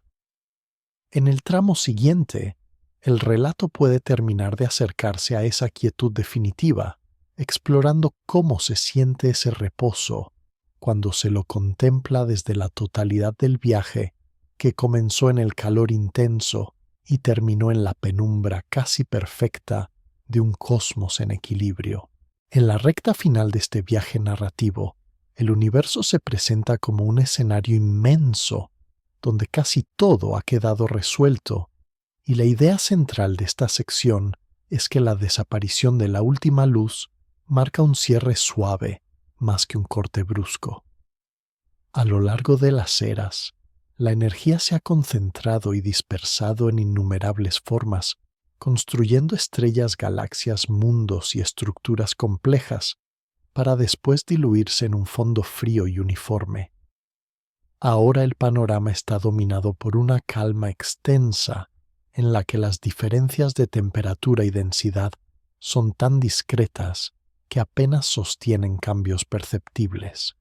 En el tramo siguiente, el relato puede terminar de acercarse a esa quietud definitiva, explorando cómo se siente ese reposo cuando se lo contempla desde la totalidad del viaje que comenzó en el calor intenso y terminó en la penumbra casi perfecta de un cosmos en equilibrio. En la recta final de este viaje narrativo, el universo se presenta como un escenario inmenso donde casi todo ha quedado resuelto, y la idea central de esta sección es que la desaparición de la última luz marca un cierre suave más que un corte brusco. A lo largo de las eras, la energía se ha concentrado y dispersado en innumerables formas, construyendo estrellas, galaxias, mundos y estructuras complejas, para después diluirse en un fondo frío y uniforme. Ahora el panorama está dominado por una calma extensa, en la que las diferencias de temperatura y densidad son tan discretas que apenas sostienen cambios perceptibles.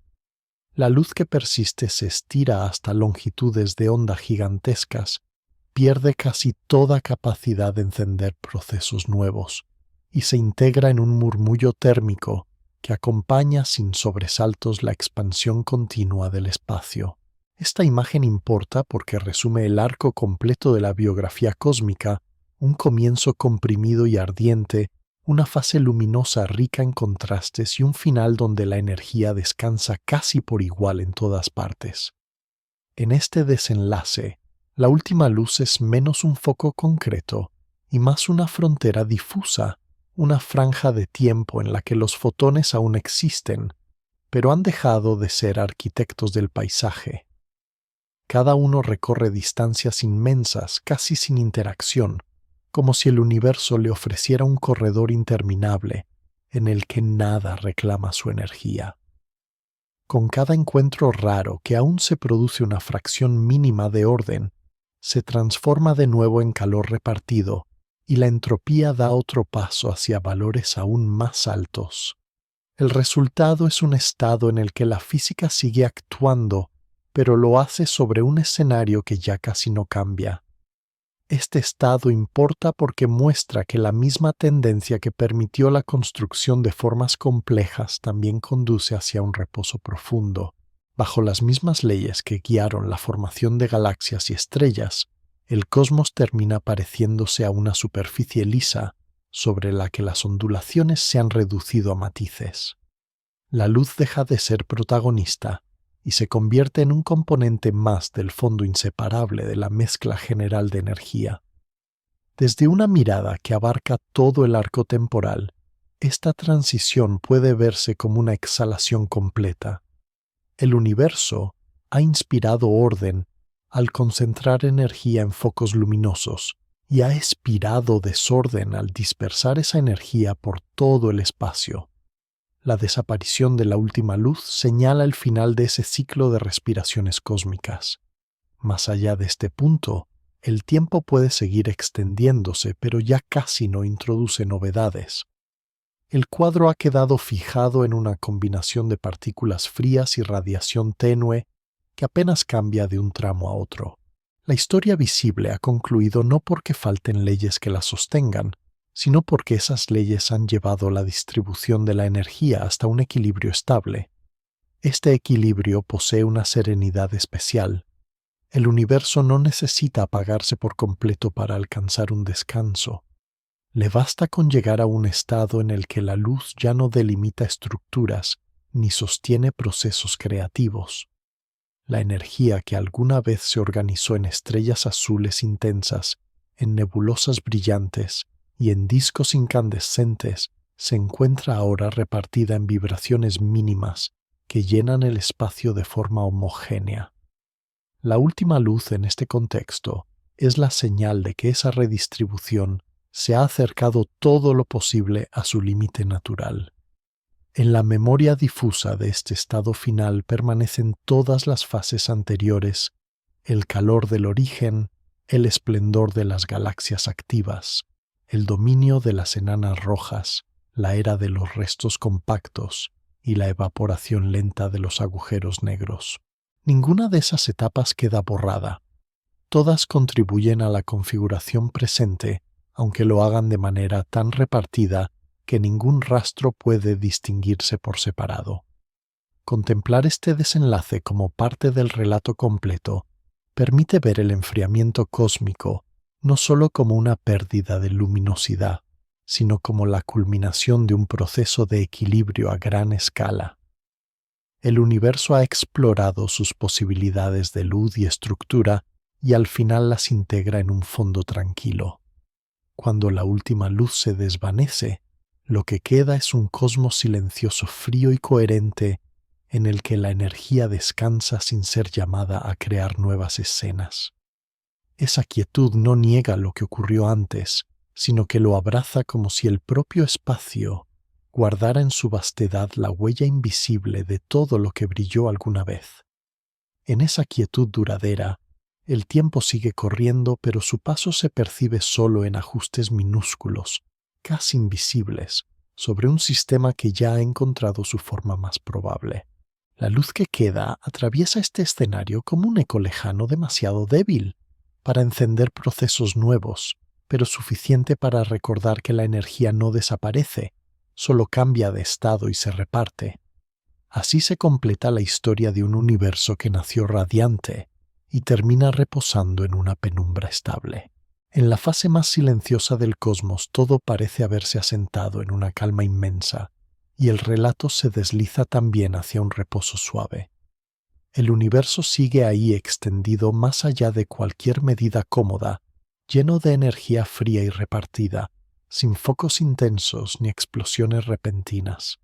La luz que persiste se estira hasta longitudes de onda gigantescas, pierde casi toda capacidad de encender procesos nuevos y se integra en un murmullo térmico que acompaña sin sobresaltos la expansión continua del espacio. Esta imagen importa porque resume el arco completo de la biografía cósmica, un comienzo comprimido y ardiente, una fase luminosa rica en contrastes y un final donde la energía descansa casi por igual en todas partes. En este desenlace, la última luz es menos un foco concreto y más una frontera difusa, una franja de tiempo en la que los fotones aún existen, pero han dejado de ser arquitectos del paisaje. Cada uno recorre distancias inmensas, casi sin interacción, como si el universo le ofreciera un corredor interminable en el que nada reclama su energía. Con cada encuentro raro que aún se produce una fracción mínima de orden, se transforma de nuevo en calor repartido y la entropía da otro paso hacia valores aún más altos. El resultado es un estado en el que la física sigue actuando, pero lo hace sobre un escenario que ya casi no cambia. Este estado importa porque muestra que la misma tendencia que permitió la construcción de formas complejas también conduce hacia un reposo profundo. Bajo las mismas leyes que guiaron la formación de galaxias y estrellas, el cosmos termina pareciéndose a una superficie lisa sobre la que las ondulaciones se han reducido a matices. La luz deja de ser protagonista y se convierte en un componente más del fondo inseparable de la mezcla general de energía. Desde una mirada que abarca todo el arco temporal, esta transición puede verse como una exhalación completa. El universo ha inspirado orden al concentrar energía en focos luminosos y ha expirado desorden al dispersar esa energía por todo el espacio. La desaparición de la última luz señala el final de ese ciclo de respiraciones cósmicas. Más allá de este punto, el tiempo puede seguir extendiéndose, pero ya casi no introduce novedades. El cuadro ha quedado fijado en una combinación de partículas frías y radiación tenue que apenas cambia de un tramo a otro. La historia visible ha concluido no porque falten leyes que la sostengan, sino porque esas leyes han llevado la distribución de la energía hasta un equilibrio estable. Este equilibrio posee una serenidad especial. El universo no necesita apagarse por completo para alcanzar un descanso. Le basta con llegar a un estado en el que la luz ya no delimita estructuras ni sostiene procesos creativos. La energía que alguna vez se organizó en estrellas azules intensas, en nebulosas brillantes, y en discos incandescentes se encuentra ahora repartida en vibraciones mínimas que llenan el espacio de forma homogénea. La última luz en este contexto es la señal de que esa redistribución se ha acercado todo lo posible a su límite natural. En la memoria difusa de este estado final permanecen todas las fases anteriores, el calor del origen, el esplendor de las galaxias activas, el dominio de las enanas rojas, la era de los restos compactos y la evaporación lenta de los agujeros negros. Ninguna de esas etapas queda borrada. Todas contribuyen a la configuración presente, aunque lo hagan de manera tan repartida que ningún rastro puede distinguirse por separado. Contemplar este desenlace como parte del relato completo permite ver el enfriamiento cósmico no solo como una pérdida de luminosidad, sino como la culminación de un proceso de equilibrio a gran escala. El universo ha explorado sus posibilidades de luz y estructura y al final las integra en un fondo tranquilo. Cuando la última luz se desvanece, lo que queda es un cosmos silencioso, frío y coherente, en el que la energía descansa sin ser llamada a crear nuevas escenas. Esa quietud no niega lo que ocurrió antes, sino que lo abraza como si el propio espacio guardara en su vastedad la huella invisible de todo lo que brilló alguna vez. En esa quietud duradera, el tiempo sigue corriendo, pero su paso se percibe solo en ajustes minúsculos, casi invisibles, sobre un sistema que ya ha encontrado su forma más probable. La luz que queda atraviesa este escenario como un eco lejano demasiado débil para encender procesos nuevos, pero suficiente para recordar que la energía no desaparece, solo cambia de estado y se reparte. Así se completa la historia de un universo que nació radiante y termina reposando en una penumbra estable. En la fase más silenciosa del cosmos todo parece haberse asentado en una calma inmensa, y el relato se desliza también hacia un reposo suave. El universo sigue ahí extendido más allá de cualquier medida cómoda, lleno de energía fría y repartida, sin focos intensos ni explosiones repentinas.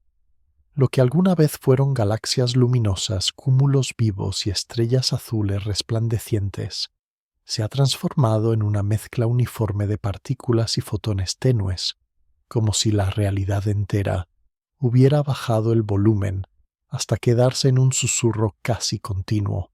Lo que alguna vez fueron galaxias luminosas, cúmulos vivos y estrellas azules resplandecientes, se ha transformado en una mezcla uniforme de partículas y fotones tenues, como si la realidad entera hubiera bajado el volumen hasta quedarse en un susurro casi continuo.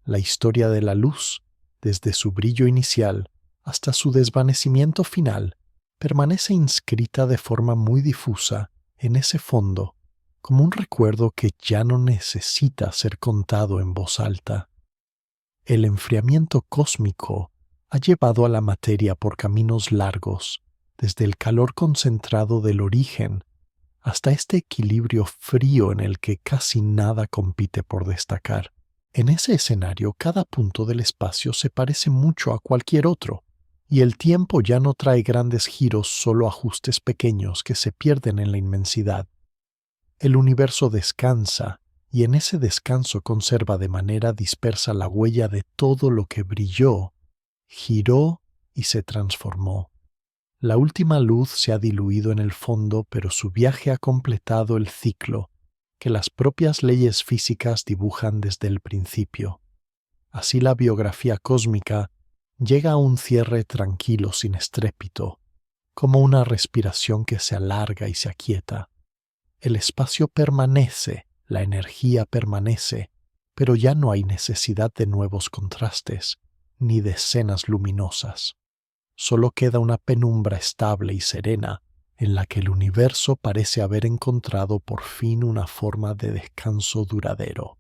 La historia de la luz, desde su brillo inicial hasta su desvanecimiento final, permanece inscrita de forma muy difusa en ese fondo, como un recuerdo que ya no necesita ser contado en voz alta. El enfriamiento cósmico ha llevado a la materia por caminos largos, desde el calor concentrado del origen hasta este equilibrio frío en el que casi nada compite por destacar. En ese escenario, cada punto del espacio se parece mucho a cualquier otro, y el tiempo ya no trae grandes giros, solo ajustes pequeños que se pierden en la inmensidad. El universo descansa, y en ese descanso conserva de manera dispersa la huella de todo lo que brilló, giró y se transformó. La última luz se ha diluido en el fondo, pero su viaje ha completado el ciclo que las propias leyes físicas dibujan desde el principio. Así la biografía cósmica llega a un cierre tranquilo, sin estrépito, como una respiración que se alarga y se aquieta. El espacio permanece, la energía permanece, pero ya no hay necesidad de nuevos contrastes, ni de escenas luminosas. Solo queda una penumbra estable y serena en la que el universo parece haber encontrado por fin una forma de descanso duradero.